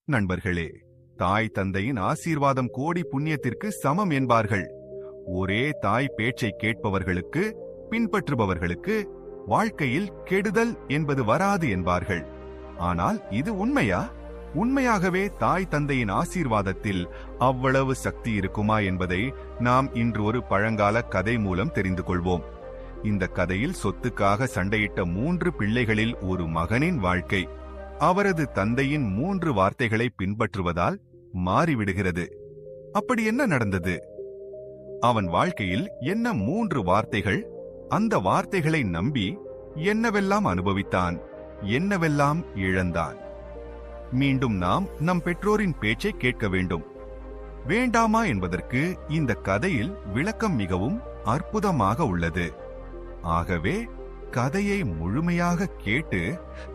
நண்பர்களே, தாய் தந்தையின் ஆசீர்வாதம் கோடி புண்ணியத்திற்கு சமம் என்பார்கள். ஒரே தாய் பேச்சை கேட்பவர்களுக்கு, பின்பற்றுபவர்களுக்கு வாழ்க்கையில் கெடுதல் என்பது வராது என்பார்கள். ஆனால் இது உண்மையா? உண்மையாகவே தாய் தந்தையின் ஆசீர்வாதத்தில் அவ்வளவு சக்தி இருக்குமா என்பதை நாம் இன்று ஒரு பழங்கால கதை மூலம் தெரிந்து கொள்வோம். இந்த கதையில் சொத்துக்காக சண்டையிட்ட 3 பிள்ளைகளில் ஒரு மகனின் வாழ்க்கை அவரது தந்தையின் 3 வார்த்தைகளை பின்பற்றுவதால் மாறிவிடுகிறது. அப்படி என்ன நடந்தது? அவன் வாழ்க்கையில் என்ன 3 வார்த்தைகள்? அந்த வார்த்தைகளை நம்பி என்னவெல்லாம் அனுபவித்தான், என்னவெல்லாம் இழந்தான்? மீண்டும் நாம் நம் பெற்றோரின் பேச்சை கேட்க வேண்டும், வேண்டாமா என்பதற்கு இந்த கதையில் விளக்கம் மிகவும் அற்புதமாக உள்ளது. ஆகவே கதையை முழுமையாக கேட்டு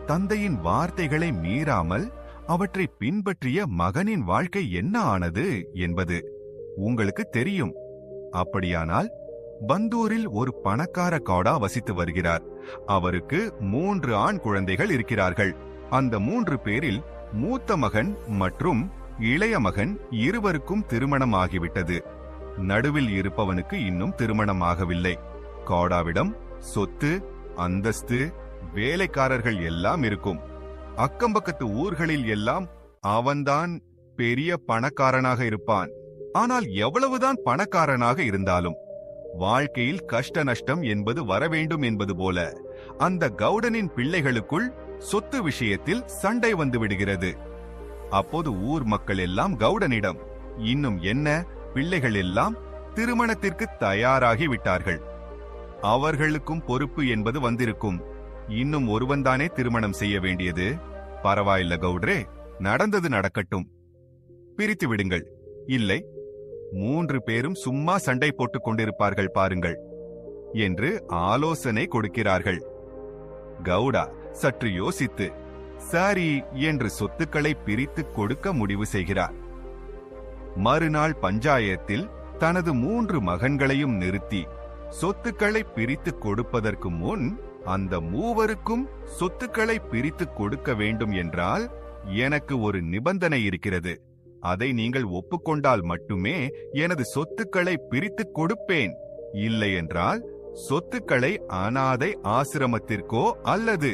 தந்தையின் வார்த்தைகளை மீறாமல் அவற்றை பின்பற்றிய மகனின் வாழ்க்கை என்ன ஆனது என்பது உங்களுக்கு தெரியும். அப்படியானால், பந்தூரில் ஒரு பணக்கார கவுடா வசித்து வருகிறார். அவருக்கு 3 ஆண் குழந்தைகள் இருக்கிறார்கள். அந்த 3 பேரில் மூத்த மகன் மற்றும் இளைய மகன் இருவருக்கும் திருமணம் ஆகிவிட்டது. நடுவில் இருப்பவனுக்கு இன்னும் திருமணம் ஆகவில்லை. கவுடாவிடம் சொத்து, அந்தஸ்து, வேலைக்காரர்கள் எல்லாம் இருக்கும். அக்கம்பக்கத்து ஊர்களில் எல்லாம் அவன்தான் பெரிய பணக்காரனாக இருப்பான். ஆனால் எவ்வளவுதான் பணக்காரனாக இருந்தாலும் வாழ்க்கையில் கஷ்ட நஷ்டம் என்பது வரவேண்டும் என்பது போல அந்த கவுடனின் பிள்ளைகளுக்குள் சொத்து விஷயத்தில் சண்டை வந்து விடுகிறது. அப்போது ஊர் மக்கள் எல்லாம் கவுடனிடம், இன்னும் என்ன, பிள்ளைகள் எல்லாம் திருமணத்திற்கு தயாராகி விட்டார்கள், அவர்களுக்கும் பொறுப்பு என்பது வந்திருக்கும், இன்னும் ஒருவன்தானே திருமணம் செய்ய வேண்டியது, பரவாயில்ல கவுடரே, நடந்தது நடக்கட்டும், பிரித்து விடுங்கள். இல்லை, 3 பேரும் சும்மா சண்டை போட்டுக் கொண்டிருப்பார்கள் பாருங்கள் என்று ஆலோசனை கொடுக்கிறார்கள். கவுடா சற்று யோசித்து சரி என்று சொத்துக்களை பிரித்து கொடுக்க முடிவு செய்கிறார். மறுநாள் பஞ்சாயத்தில் தனது 3 மகன்களையும் நிறுத்தி சொத்துக்களை பிரித்து கொடுப்பதற்கு முன் அந்த 3வருக்கும் சொத்துக்களை பிரித்து கொடுக்க வேண்டும் என்றால் எனக்கு ஒரு நிபந்தனை இருக்கிறது. அதை நீங்கள் ஒப்புக்கொண்டால் மட்டுமே எனது சொத்துக்களை பிரித்து கொடுப்பேன். இல்லை என்றால் சொத்துக்களை அனாதை ஆசிரமத்திற்கோ அல்லது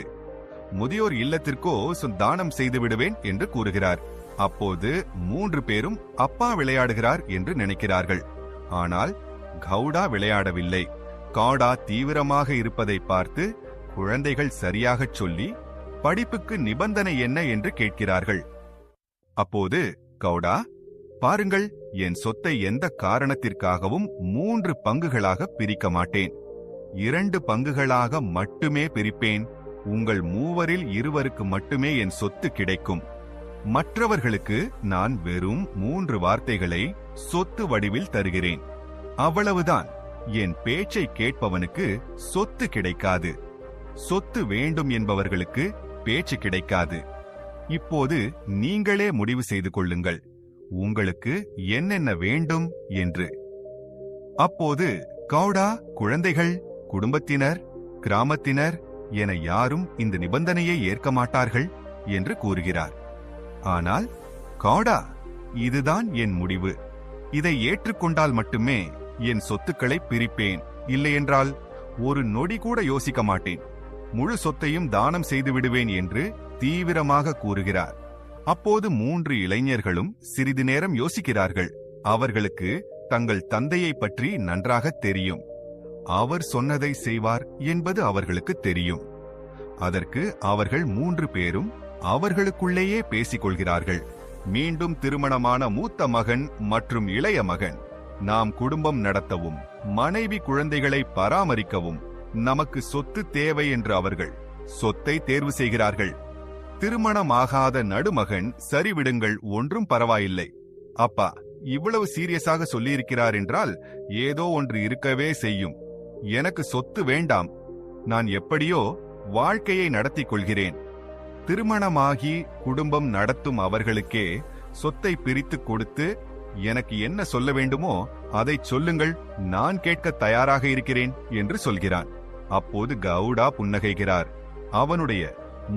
முதியோர் இல்லத்திற்கோ தானம் செய்து விடுவேன் என்று கூறுகிறார். அப்போது 3 பேரும் அப்பா விளையாடுகிறார் என்று நினைக்கிறார்கள். ஆனால் கவுடா விளையாடவில்லை. கவுடா தீவிரமாக இருப்பதை பார்த்து குழந்தைகள் சரியாகச் சொல்லி படிப்புக்கு நிபந்தனை என்ன என்று கேட்கிறார்கள். அப்போது கவுடா, பாருங்கள், என் சொத்தை எந்த காரணத்திற்காகவும் 3 பங்குகளாக பிரிக்க மாட்டேன். 2 பங்குகளாக மட்டுமே பிரிப்பேன். உங்கள் 3வரில் 2வருக்கு மட்டுமே என் சொத்து கிடைக்கும். மற்றவர்களுக்கு நான் வெறும் 3 வார்த்தைகளை சொத்து வடிவில் தருகிறேன். அவ்வளவுதான். என் பேச்சை கேட்பவனுக்கு சொத்து கிடைக்காது. சொத்து வேண்டும் என்பவர்களுக்கு பேச்சு கிடைக்காது. இப்போது நீங்களே முடிவு செய்து கொள்ளுங்கள், உங்களுக்கு என்னென்ன வேண்டும் என்று. அப்போது கவுடா, குழந்தைகள், குடும்பத்தினர், கிராமத்தினர் என யாரும் இந்த நிபந்தனையை ஏற்க மாட்டார்கள் என்று கூறுகிறார். ஆனால் கவுடா, இதுதான் என் முடிவு, இதை ஏற்றுக்கொண்டால் மட்டுமே என் சொத்துக்களை பிரிப்பேன், இல்லையென்றால் ஒரு நொடி கூட யோசிக்க மாட்டேன், முழு சொத்தையும் தானம் செய்து விடுவேன் என்று தீவிரமாக கூறுகிறார். அப்போது 3 இளைஞர்களும் சிறிது நேரம் யோசிக்கிறார்கள். அவர்களுக்கு தங்கள் தந்தையை பற்றி நன்றாக தெரியும். அவர் சொன்னதை செய்வார் என்பது அவர்களுக்கு தெரியும். அதற்கு அவர்கள் 3 பேரும் அவர்களுக்குள்ளேயே பேசிக்கொள்கிறார்கள். மீண்டும் திருமணமான மூத்த மகன் மற்றும் இளைய மகன் நாம் குடும்பம் நடத்தவும் மனைவி குழந்தைகளை பராமரிக்கவும் நமக்கு சொத்து தேவை என்று அவர்கள் சொத்தை தேர்வு செய்கிறார்கள். திருமணமாகாத நடுமகன், சரிவிடுங்கள், ஒன்றும் பரவாயில்லை, அப்பா இவ்வளவு சீரியஸாக சொல்லியிருக்கிறார் என்றால் ஏதோ ஒன்று இருக்கவே செய்யும், எனக்கு சொத்து வேண்டாம், நான் எப்படியோ வாழ்க்கையை நடத்திக் கொள்கிறேன். திருமணமாகி குடும்பம் நடத்தும் அவர்களுக்கே சொத்தை பிரித்து கொடுத்து எனக்கு என்ன சொல்ல வேண்டுமோ அதை சொல்லுங்கள், நான் கேட்க தயாராக இருக்கிறேன் என்று சொல்கிறான். அப்போது கவுடா புன்னகைகிறார். அவனுடைய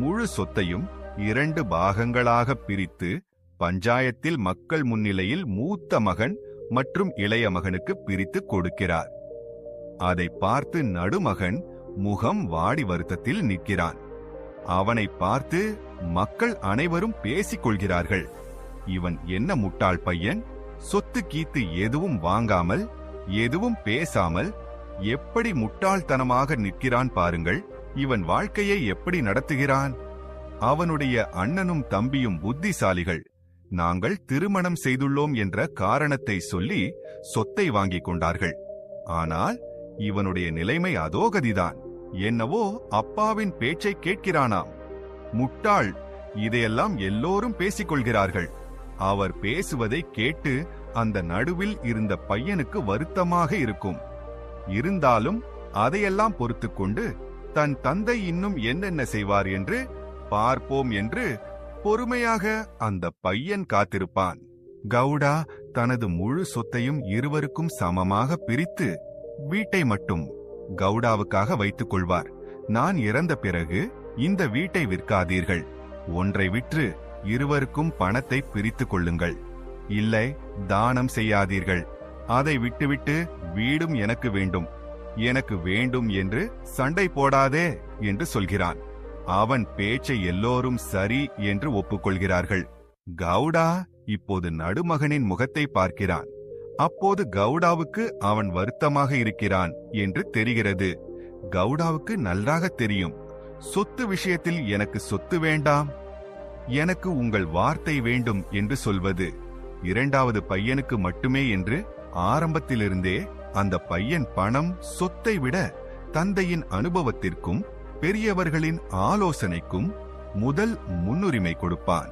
முழு சொத்தையும் 2 பாகங்களாக பிரித்து பஞ்சாயத்தில் மக்கள் முன்னிலையில் மூத்த மகன் மற்றும் இளைய மகனுக்கு பிரித்து கொடுக்கிறார். அதை பார்த்து நடுமகன் முகம் வாடி வருத்தத்தில் நிற்கிறான். அவனை பார்த்து மக்கள் அனைவரும் பேசிக் கொள்கிறார்கள். இவன் என்ன முட்டாள் பையன், சொத்து கீத்து எதுவும் வாங்காமல் எதுவும் பேசாமல் எப்படி முட்டாள்தனமாக நிற்கிறான் பாருங்கள். இவன் வாழ்க்கையை எப்படி நடத்துகிறான்? அவனுடைய அண்ணனும் தம்பியும் புத்திசாலிகள். நாங்கள் திருமணம் செய்துள்ளோம் என்ற காரணத்தை சொல்லி சொத்தை வாங்கிக் கொண்டார்கள். ஆனால் இவனுடைய நிலைமை அதோகதிதான். என்னவோ அப்பாவின் பேச்சை கேட்கிறானாம். முட்டாள், இதையெல்லாம் எல்லோரும் பேசிக் கொள்கிறார்கள். அவர் பேசுவதை கேட்டு அந்த நடுவில் இருந்த பையனுக்கு வருத்தமாக இருக்கும். இருந்தாலும் அதையெல்லாம் பொறுத்துக்கொண்டு தன் தந்தை இன்னும் என்னென்ன செய்வார் என்று பார்ப்போம் என்று பொறுமையாக அந்த பையன் காத்திருப்பான். கவுடா தனது முழு சொத்தையும் இருவருக்கும் சமமாக பிரித்து வீட்டை மட்டும் கவுடாவுக்காக வைத்துக் கொள்வார். நான் இறந்த பிறகு இந்த வீட்டை விற்காதீர்கள், ஒன்றை விற்று இருவருக்கும் பணத்தை பிரித்துக் கொள்ளுங்கள். இல்லை, தானம் செய்யாதீர்கள். அதை விட்டுவிட்டு வீடும் எனக்கு வேண்டும் என்று சண்டை போடாதே என்று சொல்கிறான். அவன் பேச்சை எல்லோரும் சரி என்று ஒப்புக்கொள்கிறார்கள். கவுடா இப்போது நடுமகனின் முகத்தை பார்க்கிறான். அப்போது கவுடாவுக்கு அவன் வருத்தமாக இருக்கிறான் என்று தெரிகிறது. கவுடாவுக்கு நன்றாக தெரியும், சொத்து விஷயத்தில் எனக்கு சொத்து வேண்டாம், எனக்கு உங்கள் வார்த்தை வேண்டும் என்று சொல்வது இரண்டாவது பையனுக்கு மட்டுமே என்று ஆரம்பத்திலிருந்தே அந்த பையன் பணம், சொத்தை விட தந்தையின் அனுபவத்திற்கும் பெரியவர்களின் ஆலோசனைக்கும் முதல் முன்னுரிமை கொடுப்பான்.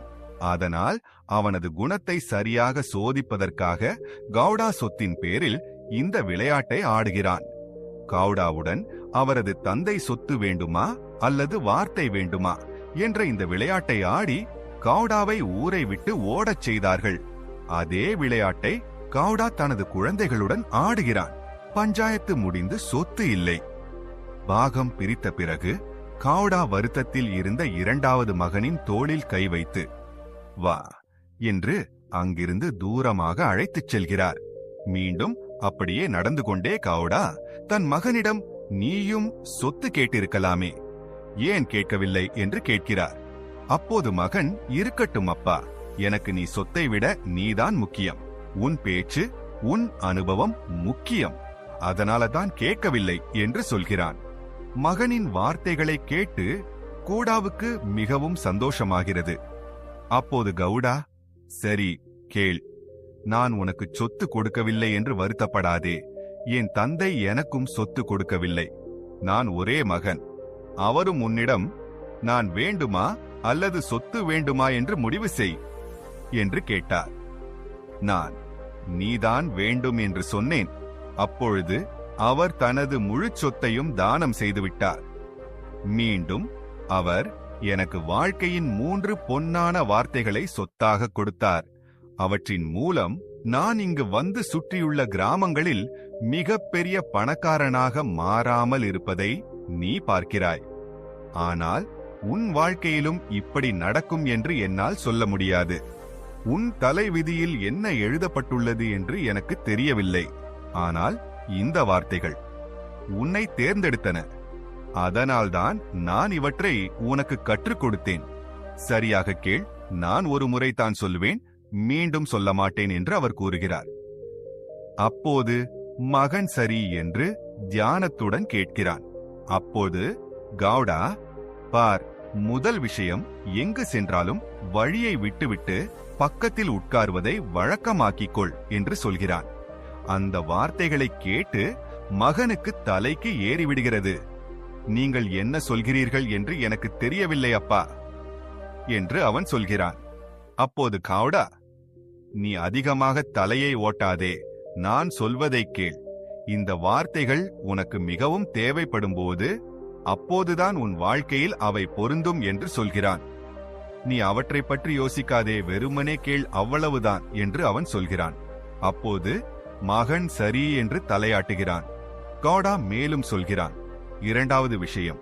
அதனால் அவனது குணத்தை சரியாக சோதிப்பதற்காக கவுடா சொத்தின் பேரில் இந்த விளையாட்டை ஆடுகிறான். கவுடாவுடன் அவரது தந்தை சொத்து வேண்டுமா அல்லது வார்த்தை வேண்டுமா என்ற இந்த விளையாட்டை ஆடி கவுடாவை ஊரை விட்டு ஓடச் செய்தார்கள். அதே விளையாட்டை கவுடா தனது குழந்தைகளுடன் ஆடுகிறான். பஞ்சாயத்து முடிந்து சொத்து இல்லை. பாகம் பிரித்த பிறகு கவுடா வருத்தத்தில் இருந்த இரண்டாவது மகனின் தோளில் கை வைத்து வா என்று அங்கிருந்து தூரமாக அழைத்துச் செல்கிறார். மீண்டும் அப்படியே நடந்து கொண்டே கவுடா தன் மகனிடம், நீயும் சொத்து கேட்டிருக்கலாமே, ஏன் கேட்கவில்லை என்று கேட்கிறார். அப்போது மகன், இருக்கட்டும் அப்பா, எனக்கு நீ சொத்தை விட நீதான் முக்கியம், உன் பேச்சு, உன் அனுபவம் முக்கியம், அதனாலதான் கேட்கவில்லை என்று சொல்கிறான். மகனின் வார்த்தைகளை கேட்டு கூடாவுக்கு மிகவும் சந்தோஷமாகிறது. அப்போது கவுடா, சரி கேள், நான் உனக்கு சொத்து கொடுக்கவில்லை என்று வருத்தப்படாதே. என் தந்தை எனக்கும் சொத்து கொடுக்கவில்லை. நான் ஒரே மகன். அவரும் உன்னிடம் நான் வேண்டுமா அல்லது சொத்து வேண்டுமா என்று முடிவு செய் என்று கேட்டார். நான் நீதான் வேண்டும் என்று சொன்னேன். அப்பொழுது அவர் தனது முழு சொத்தையும் தானம் செய்துவிட்டார். மீண்டும் அவர் எனக்கு வாழ்க்கையின் 3 பொன்னான வார்த்தைகளை சொத்தாக கொடுத்தார். அவற்றின் மூலம் நான் இங்கு வந்து சுற்றியுள்ள கிராமங்களில் மிக பெரிய பணக்காரனாக மாறாமல் இருப்பதை நீ பார்க்கிறாய். ஆனால் உன் வாழ்க்கையிலும் இப்படி நடக்கும் என்று என்னால் சொல்ல முடியாது. உன் தலைவிதியில் என்ன எழுதப்பட்டுள்ளது என்று எனக்கு தெரியவில்லை. ஆனால் இந்த வார்த்தைகள் உன்னை தேர்ந்தெடுத்தன. அதனால்தான் நான் இவற்றை உனக்கு கற்றுக் கொடுத்தேன். சரியாக கேள், நான் ஒரு முறை தான் சொல்லுவேன், மீண்டும் சொல்ல மாட்டேன் என்று அவர் கூறுகிறார். அப்போது மகன் சரி என்று தியானத்துடன் கேட்கிறான். அப்போது கவுடா, பார், முதல் விஷயம், எங்கு சென்றாலும் வழியை விட்டுவிட்டு பக்கத்தில் உட்கார்வதை வழக்கமாக்கிக்கொள் என்று சொல்கிறான். அந்த வார்த்தைகளை கேட்டு மகனுக்கு தலைக்கு ஏறிவிடுகிறது. நீங்கள் என்ன சொல்கிறீர்கள் என்று எனக்கு தெரியவில்லை அப்பா என்று அவன் சொல்கிறான். அப்போது கவுடா, நீ அதிகமாக தலையை ஓட்டாதே, நான் சொல்வதை கேள். இந்த வார்த்தைகள் உனக்கு மிகவும் தேவைப்படும் போது அப்போதுதான் உன் வாழ்க்கையில் அவை பொருந்தும் என்று சொல்கிறான். நீ அவற்றை பற்றி யோசிக்காதே, வெறுமனே கேள், அவ்வளவுதான் என்று அவன் சொல்கிறான். அப்போது மகன் சரி என்று தலையாட்டுகிறான். கவுடா மேலும் சொல்கிறான், இரண்டாவது விஷயம்,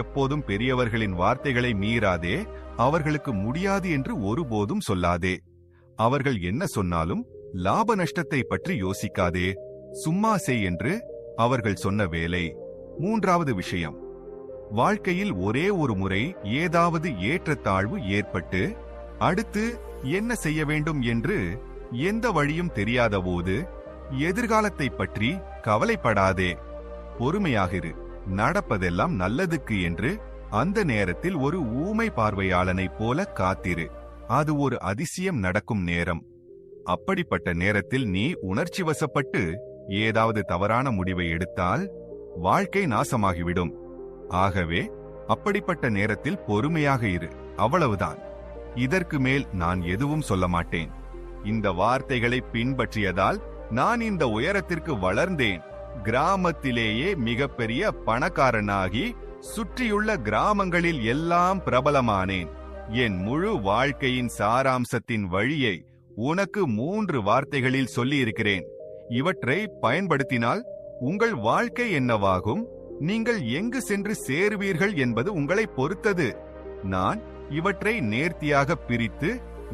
எப்போதும் பெரியவர்களின் வார்த்தைகளை மீறாதே, அவர்களுக்கு முடியாது என்று ஒருபோதும் சொல்லாதே. அவர்கள் என்ன சொன்னாலும் லாப நஷ்டத்தை பற்றி யோசிக்காதே, சும்மா செய் என்று அவர்கள் சொன்ன வேலை. மூன்றாவது விஷயம், வாழ்க்கையில் ஒரே ஒரு முறை ஏதாவது ஏற்றத்தாழ்வு ஏற்பட்டு அடுத்து என்ன செய்ய வேண்டும் என்று எந்த வழியும் தெரியாத போது எதிர்காலத்தை பற்றி கவலைப்படாதே, பொறுமையாகிரு, நடப்பதெல்லாம் நல்லதுக்கு என்று அந்த நேரத்தில் ஒரு ஊமை பார்வையாளனைப் போல காத்திரு. அது ஒரு அதிசயம் நடக்கும் நேரம். அப்படிப்பட்ட நேரத்தில் நீ உணர்ச்சி வசப்பட்டு ஏதாவது தவறான முடிவை எடுத்தால் வாழ்க்கை நாசமாகிவிடும். ஆகவே அப்படிப்பட்ட நேரத்தில் பொறுமையாக இரு, அவ்வளவுதான். இதற்கு மேல் நான் எதுவும் சொல்ல மாட்டேன். இந்த வார்த்தைகளை பின்பற்றியதால் நான் இந்த உயரத்திற்கு வளர்ந்தேன். கிராமத்திலேயே மிகப்பெரிய பணக்காரனாகி சுற்றியுள்ள கிராமங்களில் எல்லாம் பிரபலமானேன். என் முழு வாழ்க்கையின் சாராம்சத்தின் வழியை உனக்கு 3 வார்த்தைகளில் சொல்லியிருக்கிறேன். இவற்றை பயன்படுத்தினால் உங்கள் வாழ்க்கை என்னவாகும், நீங்கள் எங்கு சென்று சேருவீர்கள் என்பது உங்களை பொறுத்தது. நான் இவற்றை நேர்த்தியாக பிரித்து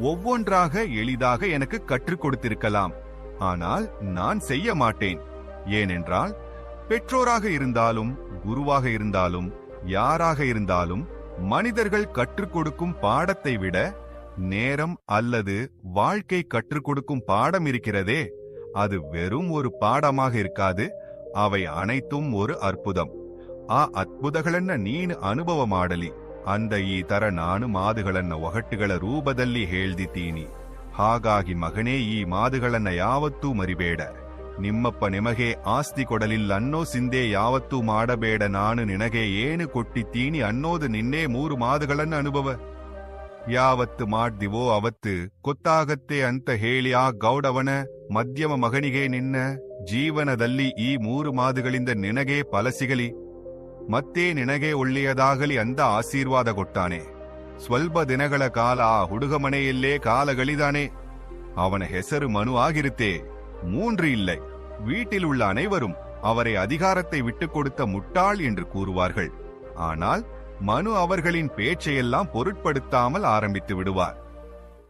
ஒவ்வொன்றாக எளிதாக எனக்கு கற்றுக் கொடுத்திருக்கலாம். ஆனால் நான் செய்ய மாட்டேன். ஏனென்றால் பெற்றோராக இருந்தாலும் குருவாக இருந்தாலும் யாராக இருந்தாலும் மனிதர்கள் கற்றுக் கொடுக்கும் பாடத்தை விட நேரம் அல்லது வாழ்க்கை கற்றுக் கொடுக்கும் பாடம் இருக்கிறதே, அது வெறும் ஒரு பாடமாக இருக்காது. அவை அனைத்தும் ஒரு ಅದ್ಭುತಂ. ಆ ಅದ್ಭುತಗಳನ್ನ ನೀನು ಅನುಭವ ಮಾಡಲಿ ಅಂದ ಈ ತರ ನಾನು ಮಾತುಗಳನ್ನ ಒಗಟ್ಟುಗಳ ರೂಪದಲ್ಲಿ ಹೇಳ್ದಿದ್ದೀನಿ. ಹಾಗಾಗಿ ಮಗನೇ, ಈ ಮಾತುಗಳನ್ನ ಯಾವತ್ತೂ ಮರಿಬೇಡ. ನಿಮ್ಮಪ್ಪ ನಿಮಗೆ ಆಸ್ತಿ ಕೊಡಲಿಲ್ಲ ಅನ್ನೋ ಸಿಂಧೆ ಯಾವತ್ತೂ ಮಾಡಬೇಡ. ನಾನು ನಿನಗೆ ಏನು ಕೊಟ್ಟಿದ್ದೀನಿ ಅನ್ನೋದು ನಿನ್ನೆ 3 ಮಾತುಗಳನ್ನ ಅನುಭವ ಯಾವತ್ತು ಮಾಡ್ದಿವೋ ಅವತ್ತು ಗೊತ್ತಾಗತ್ತೆ ಅಂತ ಹೇಳಿ ಆ ಗೌಡವನ ಮಧ್ಯಮ ಮಗನಿಗೆ ನಿನ್ನ ಜೀವನದಲ್ಲಿ ಈ 3 ಮಾತುಗಳಿಂದ ನಿನಗೆ ಫಲ ಸಿಗಲಿ ಮತ್ತೆ ನಿನಗೆ ಒಳ್ಳೆಯದಾಗಲಿ ಅಂತ ಆಶೀರ್ವಾದ ಕೊಟ್ಟಾನೆ. ಸ್ವಲ್ಪ ದಿನಗಳ ಕಾಲ ಆ ಹುಡುಗ ಮನೆಯಲ್ಲೇ ಕಾಲಗಳಿದಾನೆ. ಅವನ ಹೆಸರು ಮನು ಆಗಿರುತ್ತೆ. 3 இல்லை. வீட்டில் உள்ள அனைவரும் அவரை அதிகாரத்தை விட்டுக் கொடுத்த முட்டாள் என்று கூறுவார்கள். ஆனால் மனு அவர்களின் பேச்சையெல்லாம் பொருட்படுத்தாமல் ஆரம்பித்து விடுவார்.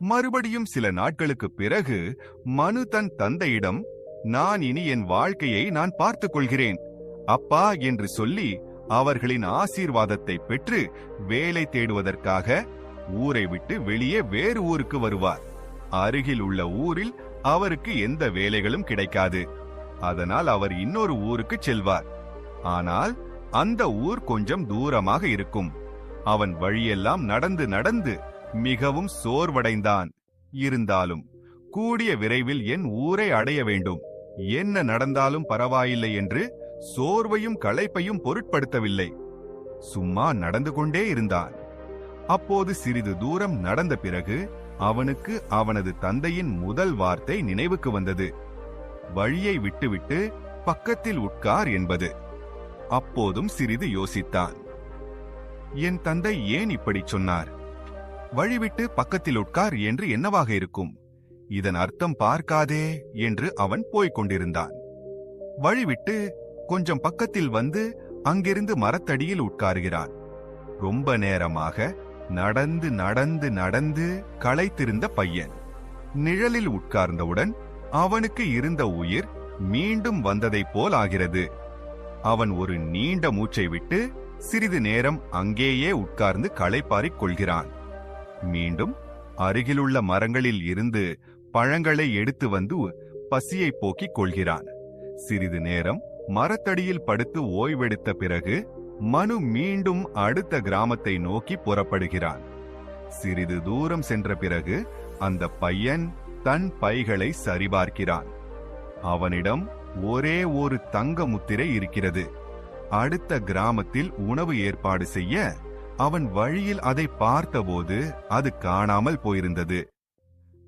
மறுபடியும் சில நாட்களுக்கு பிறகு மனு தன் தந்தையிடம், நான் இனி என் வாழ்க்கையை நான் பார்த்துக் கொள்கிறேன் அப்பா என்று சொல்லி அவர்களின் ஆசீர்வாதத்தை பெற்று வேலை தேடுவதற்காக ஊரை விட்டு வெளியே வேறு ஊருக்கு வருவார். அருகில் உள்ள ஊரில் அவருக்கு எந்த வேலைகளும் கிடைக்காது. அதனால் அவர் இன்னொரு ஊருக்கு செல்வார். ஆனால் அந்த ஊர் கொஞ்சம் தூரமாக இருக்கும். அவன் வழியெல்லாம் நடந்து நடந்து மிகவும் சோர்வடைந்தான். இருந்தாலும் கூடிய விரைவில் என் ஊரை அடைய வேண்டும், என்ன நடந்தாலும் பரவாயில்லை என்று சோர்வையும் களைப்பையும் பொருட்படுத்தவில்லை. சும்மா நடந்து கொண்டே இருந்தான். அப்போது சிறிது தூரம் நடந்த பிறகு அவனுக்கு அவனது தந்தையின் முதல் வார்த்தை நினைவுக்கு வந்தது. வழியை விட்டுவிட்டு பக்கத்தில் உட்கார் என்பது. அப்போதும் சிறிது யோசித்தான். என் தந்தை ஏன் இப்படி சொன்னார்? வழிவிட்டு பக்கத்தில் உட்கார் என்று என்னவாக இருக்கும்? இதன் அர்த்தம் பார்க்காதே என்று அவன் போய்க் கொண்டிருந்தான். வழிவிட்டு கொஞ்சம் பக்கத்தில் வந்து அங்கிருந்து மரத்தடியில் உட்காருகிறான். ரொம்ப நேரமாக நடந்து நடந்து நடந்து களைத்திருந்த பையன் நிழலில் உட்கார்ந்தவுடன் அவனுக்கு இருந்த உயிர் மீண்டும் வந்ததைப் போல் ஆகிறது. அவன் ஒரு நீண்ட மூச்சை விட்டு சிறிது நேரம் அங்கேயே உட்கார்ந்து களைப்பாரிக் கொள்கிறான். மீண்டும் அருகிலுள்ள மரங்களில் இருந்து பழங்களை எடுத்து வந்து பசியை போக்கிக் கொள்கிறான். சிறிது நேரம் மரத்தடியில் படுத்து ஓய்வெடுத்த பிறகு மனு மீண்டும் அடுத்த கிராமத்தை நோக்கி புறப்படுகிறான். சிறிது தூரம் சென்ற பிறகு அந்த பையன் தன் பைகளை சரிபார்க்கிறான். அவனிடம் ஒரே ஒரு தங்க முத்திரை இருக்கிறது. அடுத்த கிராமத்தில் உணவு ஏற்பாடு செய்ய அவன் வழியில் அதை பார்த்தபோது அது காணாமல் போயிருந்தது.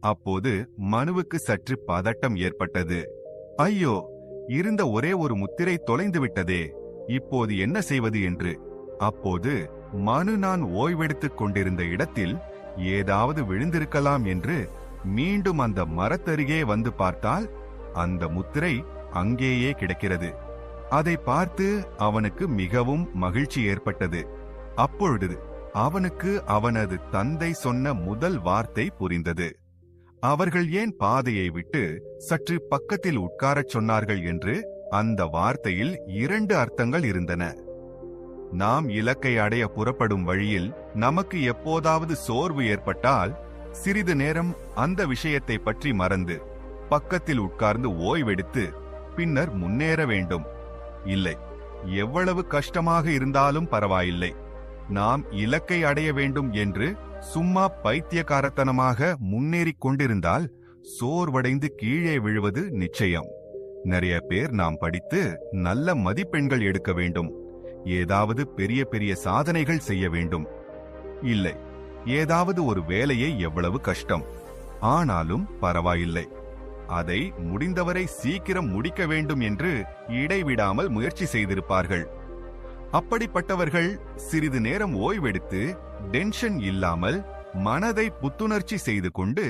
அப்போது மனுவுக்கு சற்று பதட்டம் ஏற்பட்டது. ஐயோ, இருந்த ஒரே ஒரு முத்திரை தொலைந்து விட்டதே, இப்போது என்ன செய்வது என்று. அப்போது மனு நான் ஓய்வெடுத்துக் கொண்டிருந்த இடத்தில் ஏதாவது விழுந்திருக்கலாம் என்று மீண்டும் அந்த மரத்தருகே வந்து பார்த்தால் அந்த முத்திரை அங்கேயே கிடக்கிறது. அதை பார்த்து அவனுக்கு மிகவும் மகிழ்ச்சி ஏற்பட்டது. அப்பொழுது அவனுக்கு அவனது தந்தை சொன்ன முதல் வார்த்தை புரிந்தது. அவர்கள் ஏன் பாதையை விட்டு சற்று பக்கத்தில் உட்காரச் சொன்னார்கள் என்று அந்த வார்த்தையில் 2 அர்த்தங்கள் இருந்தன. நாம் இலக்கை அடைய புறப்படும் வழியில் நமக்கு எப்போதாவது சோர்வு ஏற்பட்டால் சிறிது நேரம் அந்த விஷயத்தை பற்றி மறந்து பக்கத்தில் உட்கார்ந்து ஓய்வெடுத்து பின்னர் முன்னேற வேண்டும். இல்லை, எவ்வளவு கஷ்டமாக இருந்தாலும் பரவாயில்லை, நாம் இலக்கை அடைய வேண்டும் என்று சும்மா பைத்தியக்காரத்தனமாக முன்னேறிக் கொண்டிருந்தால் சோர்வடைந்து கீழே விழுவது நிச்சயம். நிறைய பேர் நாம் படித்து நல்ல மதிப்பெண்கள் எடுக்க வேண்டும், ஏதாவது பெரிய பெரிய சாதனைகள் செய்ய வேண்டும். இல்லை, ஏதாவது ஒரு வேலையை எவ்வளவு கஷ்டம் ஆனாலும் பரவாயில்லை, அதை முடிந்தவரை சீக்கிரம் முடிக்க வேண்டும் என்று இடைவிடாமல் முயற்சி செய்திருப்பார்கள். அப்படிப்பட்டவர்கள் சிறிது நேரம் ஓய்வெடுத்து டென்ஷன் இல்லாமல் மனதை புத்துணர்ச்சி செய்து கொண்டு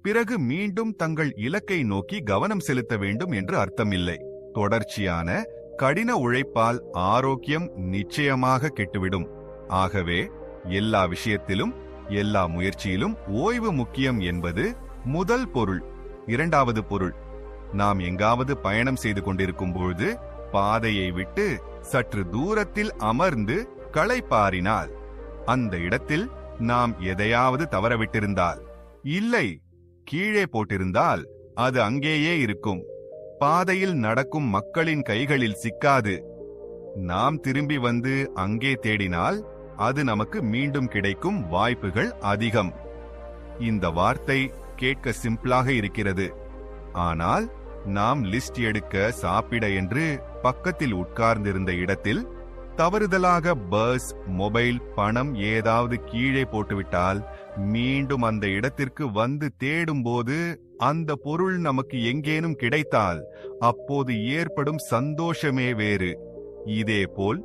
பிறகு மீண்டும் தங்கள் இலக்கை நோக்கி கவனம் செலுத்த வேண்டும் என்று அர்த்தமில்லை. தொடர்ச்சியான கடின உழைப்பால் ஆரோக்கியம் நிச்சயமாக கெட்டுவிடும். ஆகவே எல்லா விஷயத்திலும் எல்லா முயற்சியிலும் ஓய்வு முக்கியம் என்பது முதல் பொருள். 2வது பொருள், நாம் எங்காவது பயணம் செய்து கொண்டிருக்கும் பொழுது பாதையை விட்டு சற்று தூரத்தில் அமர்ந்து களைப்பாறினால் அந்த இடத்தில் நாம் எதையாவது தவறவிட்டிருந்தால், இல்லை கீழே போட்டிருந்தால் அது அங்கேயே இருக்கும். பாதையில் நடக்கும் மக்களின் கைகளில் சிக்காது. நாம் திரும்பி வந்து அங்கே தேடினால் அது நமக்கு மீண்டும் கிடைக்கும் வாய்ப்புகள் அதிகம். இந்த வார்த்தை கேட்க சிம்பிளாக இருக்கிறது. ஆனால் நாம் லிஸ்ட் எடுக்க, சாப்பிட என்று பக்கத்தில் உட்கார்ந்திருந்த இடத்தில் தவறுதலாக பர்ஸ், மொபைல், பணம் ஏதாவது கீழே போட்டுவிட்டால் மீண்டும் அந்த இடத்திற்கு வந்து தேடும்போது அந்த பொருள் நமக்கு எங்கேனும் கிடைத்தால் அப்போது ஏற்படும் சந்தோஷமே வேறு. இதேபோல்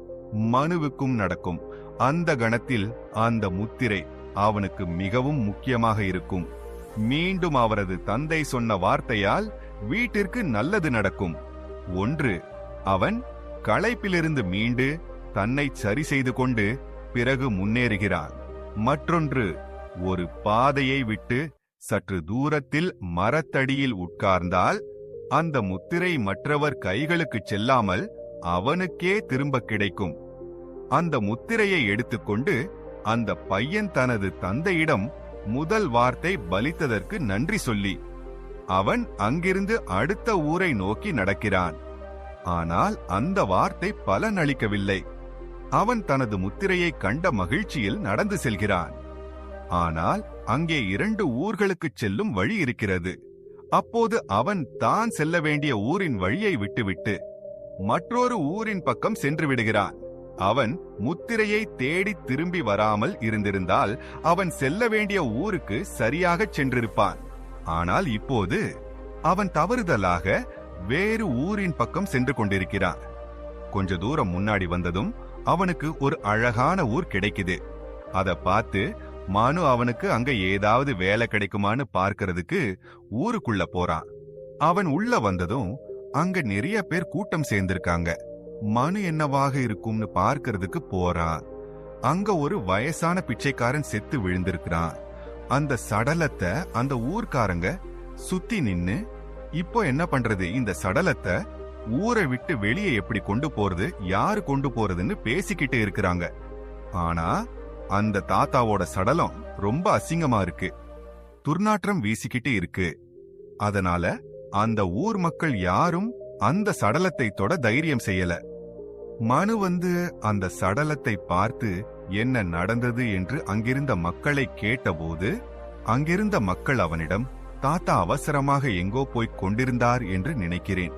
மனுவுக்கும் நடக்கும். அந்த கணத்தில் அந்த முத்திரை அவனுக்கு மிகவும் முக்கியமாக இருக்கும். மீண்டும் அவரது தந்தை சொன்ன வார்த்தையால் வீட்டிற்கு நல்லது நடக்கும். 1, அவன் களைப்பிலிருந்து மீண்டு தன்னை சரி செய்து கொண்டு பிறகு முன்னேறுகிறான். மற்றொன்று, ஒரு பாதையை விட்டு சற்று தூரத்தில் மரத்தடியில் உட்கார்ந்தால் அந்த முத்திரை மற்றவர் கைகளுக்கு செல்லாமல் அவனுக்கே திரும்ப கிடைக்கும். அந்த முத்திரையை எடுத்துக்கொண்டு அந்த பையன் தனது தந்தையிடம் முதல் வார்த்தை பலித்ததற்கு நன்றி சொல்லி அவன் அங்கிருந்து அடுத்த ஊரை நோக்கி நடக்கிறான். ஆனால் அந்த வார்த்தை பலனளிக்கவில்லை. அவன் தனது முத்திரையை கண்ட மகிழ்ச்சியில் நடந்து செல்கிறான். ஆனால் அங்கே 2 ஊர்களுக்கு செல்லும் வழி இருக்கிறது. அப்போது அவன் தான் செல்ல வேண்டிய ஊரின் வழியை விட்டுவிட்டு மற்றொரு ஊரின் பக்கம் சென்று விடுகிறான். அவன் முத்திரையை தேடி திரும்பி வராமல் இருந்திருந்தால் அவன் செல்ல வேண்டிய ஊருக்கு சரியாகச் சென்றிருப்பான். ஆனால் இப்போது அவன் தவறுதலாக வேறு ஊரின் பக்கம் சென்று கொண்டிருக்கிறான். கொஞ்ச தூரம் முன்னாடி வந்ததும் அவனுக்கு ஒரு அழகான ஊர் கிடைக்குது. அத பார்த்து மனு அவனுக்கு அங்க ஏதாவது வேலை கிடைக்குமான்னு பார்க்கிறதுக்கு ஊருக்குள்ள போறான். அவன் உள்ள வந்ததும் அங்க நிறைய பேர் கூட்டம் சேர்ந்திருக்காங்க. மனு என்னவாக இருக்கும்னு பார்க்கிறதுக்கு போறான். அங்க ஒரு வயசான பிச்சைக்காரன் செத்து விழுந்திருக்கிறான். அந்த சடலத்தை அந்த ஊர்க்காரங்க சுத்தி நின்னு, இப்போ என்ன பண்றது, இந்த சடலத்தை ஊரை விட்டு வெளியே எப்படி கொண்டு போறது, யாரு கொண்டு போறதுன்னு பேசிக்கிட்டு இருக்கிறாங்க. ஆனா அந்த தாத்தாவோட சடலம் ரொம்ப அசிங்கமா இருக்கு, துர்நாற்றம் வீசிக்கிட்டு இருக்கு. அதனால அந்த ஊர் மக்கள் யாரும் அந்த சடலத்தை தொட தைரியம் செய்யல. மனு வந்து அந்த சடலத்தை பார்த்து என்ன நடந்தது என்று அங்கிருந்த மக்களை கேட்டபோது அங்கிருந்த மக்கள் அவனிடம், தாத்தா அவசரமாக எங்கோ போய்க் கொண்டிருந்தார் என்று நினைக்கிறேன்,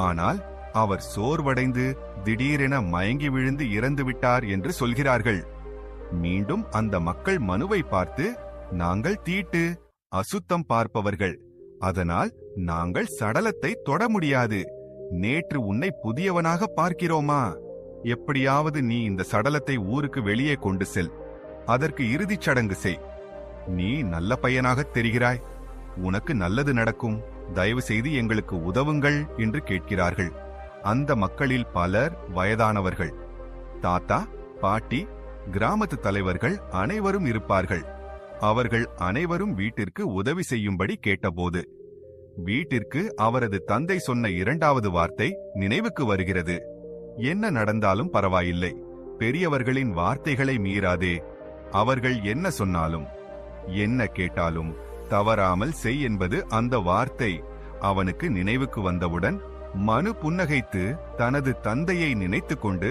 ஆனால் அவர் சோர்வடைந்து திடீரென மயங்கி விழுந்து இறந்து விட்டார் என்று சொல்கிறார்கள். மீண்டும் அந்த மக்கள் மனுவை பார்த்து, நாங்கள் தீட்டு அசுத்தம் பார்ப்பவர்கள், அதனால் நாங்கள் சடலத்தை தொட முடியாது. நேற்று உன்னை புதியவனாக பார்க்கிறோமா? எப்படியாவது நீ இந்த சடலத்தை ஊருக்கு வெளியே கொண்டு செல், அதற்கு இறுதிச் சடங்கு செய். நீ நல்ல பையனாகத் தெரிகிறாய், உனக்கு நல்லது நடக்கும், தயவு செய்து எங்களுக்கு உதவுங்கள் என்று கேட்கிறார்கள். அந்த மக்களில் பலர் வயதானவர்கள். தாத்தா, பாட்டி, கிராமத்து தலைவர்கள் அனைவரும் இருப்பார்கள். அவர்கள் அனைவரும் வீட்டிற்கு உதவி செய்யும்படி கேட்டபோது வீட்டிற்கு அவரது தந்தை சொன்ன இரண்டாவது வார்த்தை நினைவுக்கு வருகிறது. என்ன நடந்தாலும் பரவாயில்லை, பெரியவர்களின் வார்த்தைகளை மீறாதே. அவர்கள் என்ன சொன்னாலும் என்ன கேட்டாலும் தவறாமல் செய் என்பது அந்த வார்த்தை அவனுக்கு நினைவுக்கு வந்தவுடன் மனு புன்னகைத்து தனது தந்தையை நினைத்துக் கொண்டு,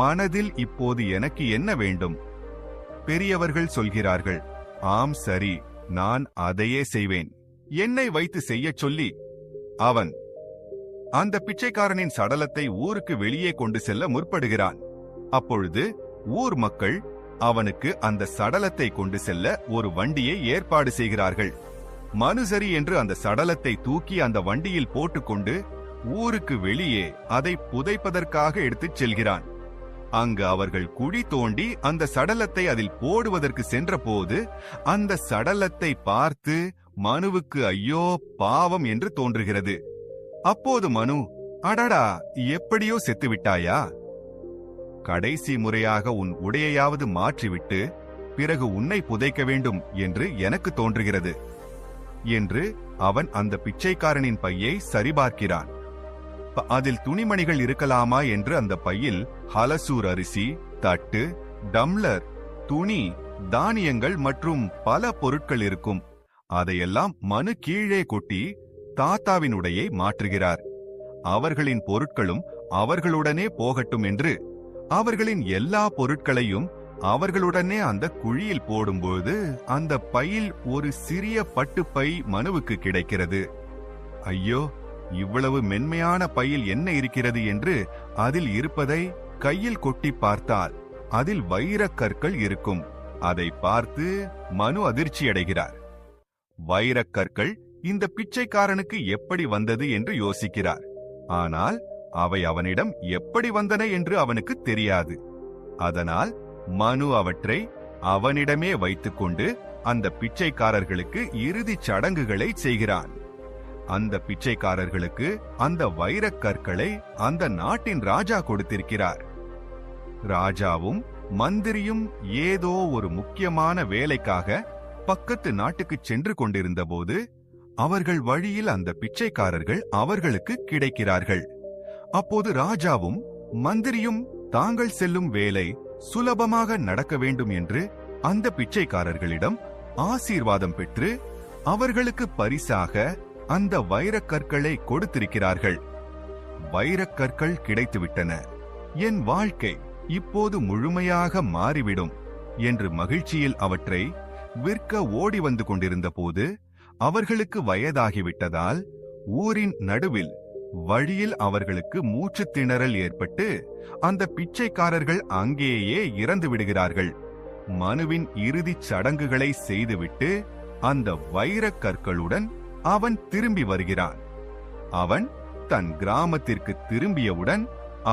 மனதில் இப்போது எனக்கு என்ன வேண்டும்? பெரியவர்கள் சொல்கிறார்கள், ஆம் சரி, நான் அதையே செய்வேன், என்னை வைத்து செய்யச் சொல்லி அவன் அந்த பிச்சைக்காரனின் சடலத்தை ஊருக்கு வெளியே கொண்டு செல்ல முற்படுகிறான். அப்பொழுது ஊர் மக்கள் அவனுக்கு அந்த சடலத்தை கொண்டு செல்ல ஒரு வண்டியை ஏற்பாடு செய்கிறார்கள். மனு சரி என்று அந்த சடலத்தை தூக்கி அந்த வண்டியில் போட்டுக்கொண்டு ஊருக்கு வெளியே அதை புதைப்பதற்காக எடுத்துச் செல்கிறான். அங்கு அவர்கள் குழி தோண்டி அந்த சடலத்தை அதில் போடுவதற்கு சென்றபோது அந்த சடலத்தை பார்த்து மனுவுக்கு ஐயோ பாவம் என்று தோன்றுகிறது. அப்போது மனு, அடடா, எப்படியோ செத்துவிட்டாயா? கடைசி முறையாக உன் உடையையாவது மாற்றிவிட்டு பிறகு உன்னை புதைக்க வேண்டும் என்று எனக்கு தோன்றுகிறது என்று அவன் அந்த பிச்சைக்காரனின் பையை சரிபார்க்கிறான். அதில் துணிமணிகள் இருக்கலாமா என்று அந்த பையில் ஹலசூர் அரிசி, தட்டு, டம்ளர், துணி, தானியங்கள் மற்றும் பல பொருட்கள் இருக்கும். அதையெல்லாம் மனு கீழே கொட்டி தாத்தாவின் உடையை மாற்றுகிறார். அவர்களின் பொருட்களும் அவர்களுடனே போகட்டும் என்று அவர்களின் எல்லா பொருட்களையும் அவர்களுடனே அந்த குழியில் போடும்போது அந்த பையில் ஒரு சிறிய பட்டுப்பை மனுவுக்கு கிடைக்கிறது. ஐயோ, இவ்வளவு மென்மையான பையில் என்ன இருக்கிறது என்று அதில் இருப்பதை கையில் கொட்டி பார்த்தால் அதில் வைரக் கற்கள் இருக்கும். அதை பார்த்து மனு அதிர்ச்சியடைகிறார். வைரக் கற்கள் இந்த பிச்சைக்காரனுக்கு எப்படி வந்தது என்று யோசிக்கிறார். ஆனால் அவை அவனிடம் எப்படி வந்தன என்று அவனுக்கு தெரியாது. அதனால் மனு அவற்றை அவனிடமே வைத்துக்கொண்டு அந்த பிச்சைக்காரர்களுக்கு இறுதிச் சடங்குகளை செய்கிறான். அந்த பிச்சைக்காரர்களுக்கு அந்த வைரக் கற்களை அந்த நாட்டின் ராஜா கொடுத்திருக்கிறார். ராஜாவும் மந்திரியும் ஏதோ ஒரு முக்கியமான வேலைக்காக பக்கத்து நாட்டுக்கு சென்று கொண்டிருந்தபோது அவர்கள் வழியில் அந்த பிச்சைக்காரர்கள் அவர்களுக்கு கிடைக்கிறார்கள். அப்போது ராஜாவும் மந்திரியும் தாங்கள் செல்லும் வேலை சுலபமாக நடக்க வேண்டும் என்று அந்த பிச்சைக்காரர்களிடம் ஆசீர்வாதம் பெற்று அவர்களுக்கு பரிசாக அந்த வைரக்கற்களை கொடுத்திருக்கிறார்கள். வைரக்கற்கள் கிடைத்துவிட்டன, என் வாழ்க்கை இப்போது முழுமையாக மாறிவிடும் என்று மகிழ்ச்சியில் அவற்றை விற்க ஓடி வந்து கொண்டிருந்த போது அவர்களுக்கு வயதாகிவிட்டதால் ஊரின் நடுவில் வழியில் அவர்களுக்கு மூச்சு திணறல் ஏற்பட்டு அந்த பிச்சைக்காரர்கள் அங்கேயே இறந்து விடுகிறார்கள். மனுவின் இறுதிச் சடங்குகளை செய்துவிட்டு அந்த வைரக் கற்களுடன் அவன் திரும்பி வருகிறான். அவன் தன் கிராமத்திற்கு திரும்பியவுடன்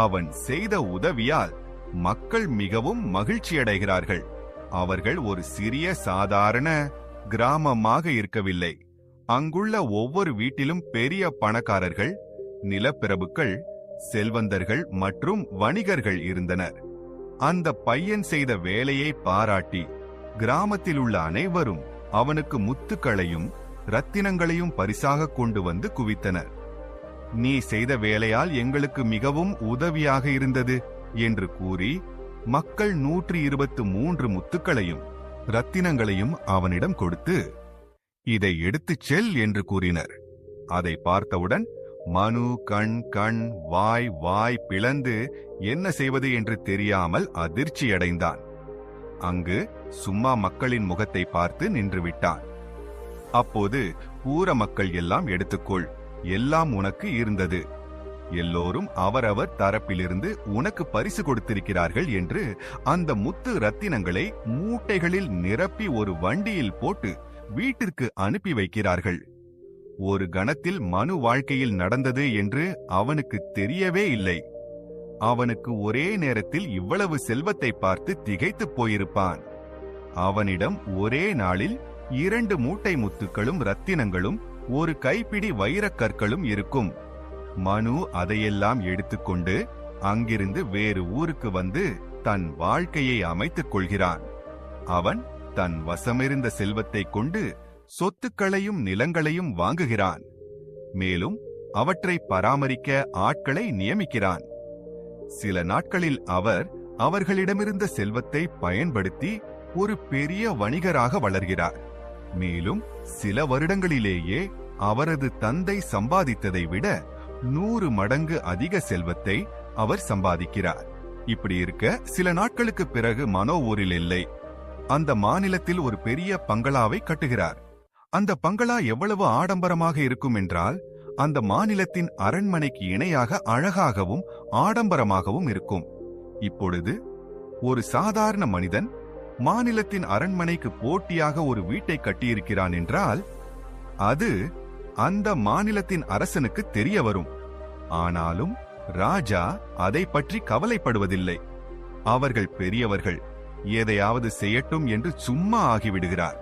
அவன் செய்த உதவியால் மக்கள் மிகவும் மகிழ்ச்சியடைகிறார்கள். அவர்கள் ஒரு சிறிய சாதாரண கிராமமாக இருக்கவில்லை. அங்குள்ள ஒவ்வொரு வீட்டிலும் பெரிய பணக்காரர்கள், நிலப்பிரபுக்கள், செல்வந்தர்கள் மற்றும் வணிகர்கள் இருந்தனர். அந்த பையன் செய்த வேலையை பாராட்டி கிராமத்தில் உள்ள அனைவரும் அவனுக்கு முத்துக்களையும் ரத்தினங்களையும் பரிசாக கொண்டு வந்து குவித்தனர். நீ செய்த வேலையால் எங்களுக்கு மிகவும் உதவியாக இருந்தது என்று கூறி மக்கள் 123 முத்துக்களையும் ரத்தினங்களையும் அவனிடம் கொடுத்து, இதை எடுத்துச் செல் என்று கூறினர். அதை பார்த்தவுடன் மனு கண் வாய் பிளந்து என்ன செய்வது என்று தெரியாமல் அதிர்ச்சியடைந்தான். அங்கு சும்மா மக்களின் முகத்தை பார்த்து நின்றுவிட்டான். அப்போது ஊர மக்கள் எல்லாம் எடுத்துக்கொள், எல்லாம் உனக்கு இருந்தது, எல்லோரும் அவரவர் தரப்பிலிருந்து உனக்கு பரிசு கொடுத்திருக்கிறார்கள் என்று அந்த முத்து ரத்தினங்களை மூட்டைகளில் நிரப்பி ஒரு வண்டியில் போட்டு வீட்டிற்கு அனுப்பி வைக்கிறார்கள். ஒரு கணத்தில் மனு வாழ்க்கையில் நடந்தது என்று அவனுக்கு தெரியவே இல்லை. அவனுக்கு ஒரே நேரத்தில் இவ்வளவு செல்வத்தை பார்த்து திகைத்துப் போயிருப்பான். அவனிடம் ஒரே நாளில் 2 மூட்டை முத்துக்களும் ரத்தினங்களும் ஒரு கைப்பிடி வைரக் கற்களும் இருக்கும். மனு அதையெல்லாம் எடுத்துக்கொண்டு அங்கிருந்து வேறு ஊருக்கு வந்து தன் வாழ்க்கையை அமைத்துக் கொள்கிறான். அவன் தன் வசமிருந்த செல்வத்தை கொண்டு சொத்துக்களையும் நிலங்களையும் வாங்குகிறான். மேலும் அவற்றை பராமரிக்க ஆட்களை நியமிக்கிறான். சில நாட்களில் அவர் அவர்களிடமிருந்த செல்வத்தை பயன்படுத்தி ஒரு பெரிய வணிகராக வளர்கிறார். மேலும் சில வருடங்களிலேயே அவரது தந்தை சம்பாதித்ததை விட 100 மடங்கு அதிக செல்வத்தை அவர் சம்பாதிக்கிறார். இப்படி இருக்க சில நாட்களுக்கு பிறகு மனோ ஊரில் இல்லை. அந்த மாநிலத்தில் ஒரு பெரிய பங்களாவை கட்டுகிறார். அந்த பங்களா எவ்வளவு ஆடம்பரமாக இருக்கும் என்றால் அந்த மாநிலத்தின் அரண்மனைக்கு இணையாக அழகாகவும் ஆடம்பரமாகவும் இருக்கும். இப்பொழுது ஒரு சாதாரண மனிதன் மாநிலத்தின் அரண்மனைக்கு போட்டியாக ஒரு வீட்டை கட்டியிருக்கிறான் என்றால் அது அந்த மாநிலத்தின் அரசனுக்கு தெரிய வரும். ஆனாலும் ராஜா அதை பற்றி கவலைப்படுவதில்லை. அவர்கள் பெரியவர்கள், எதையாவது செய்யட்டும் என்று சும்மா ஆகிவிடுகிறார்.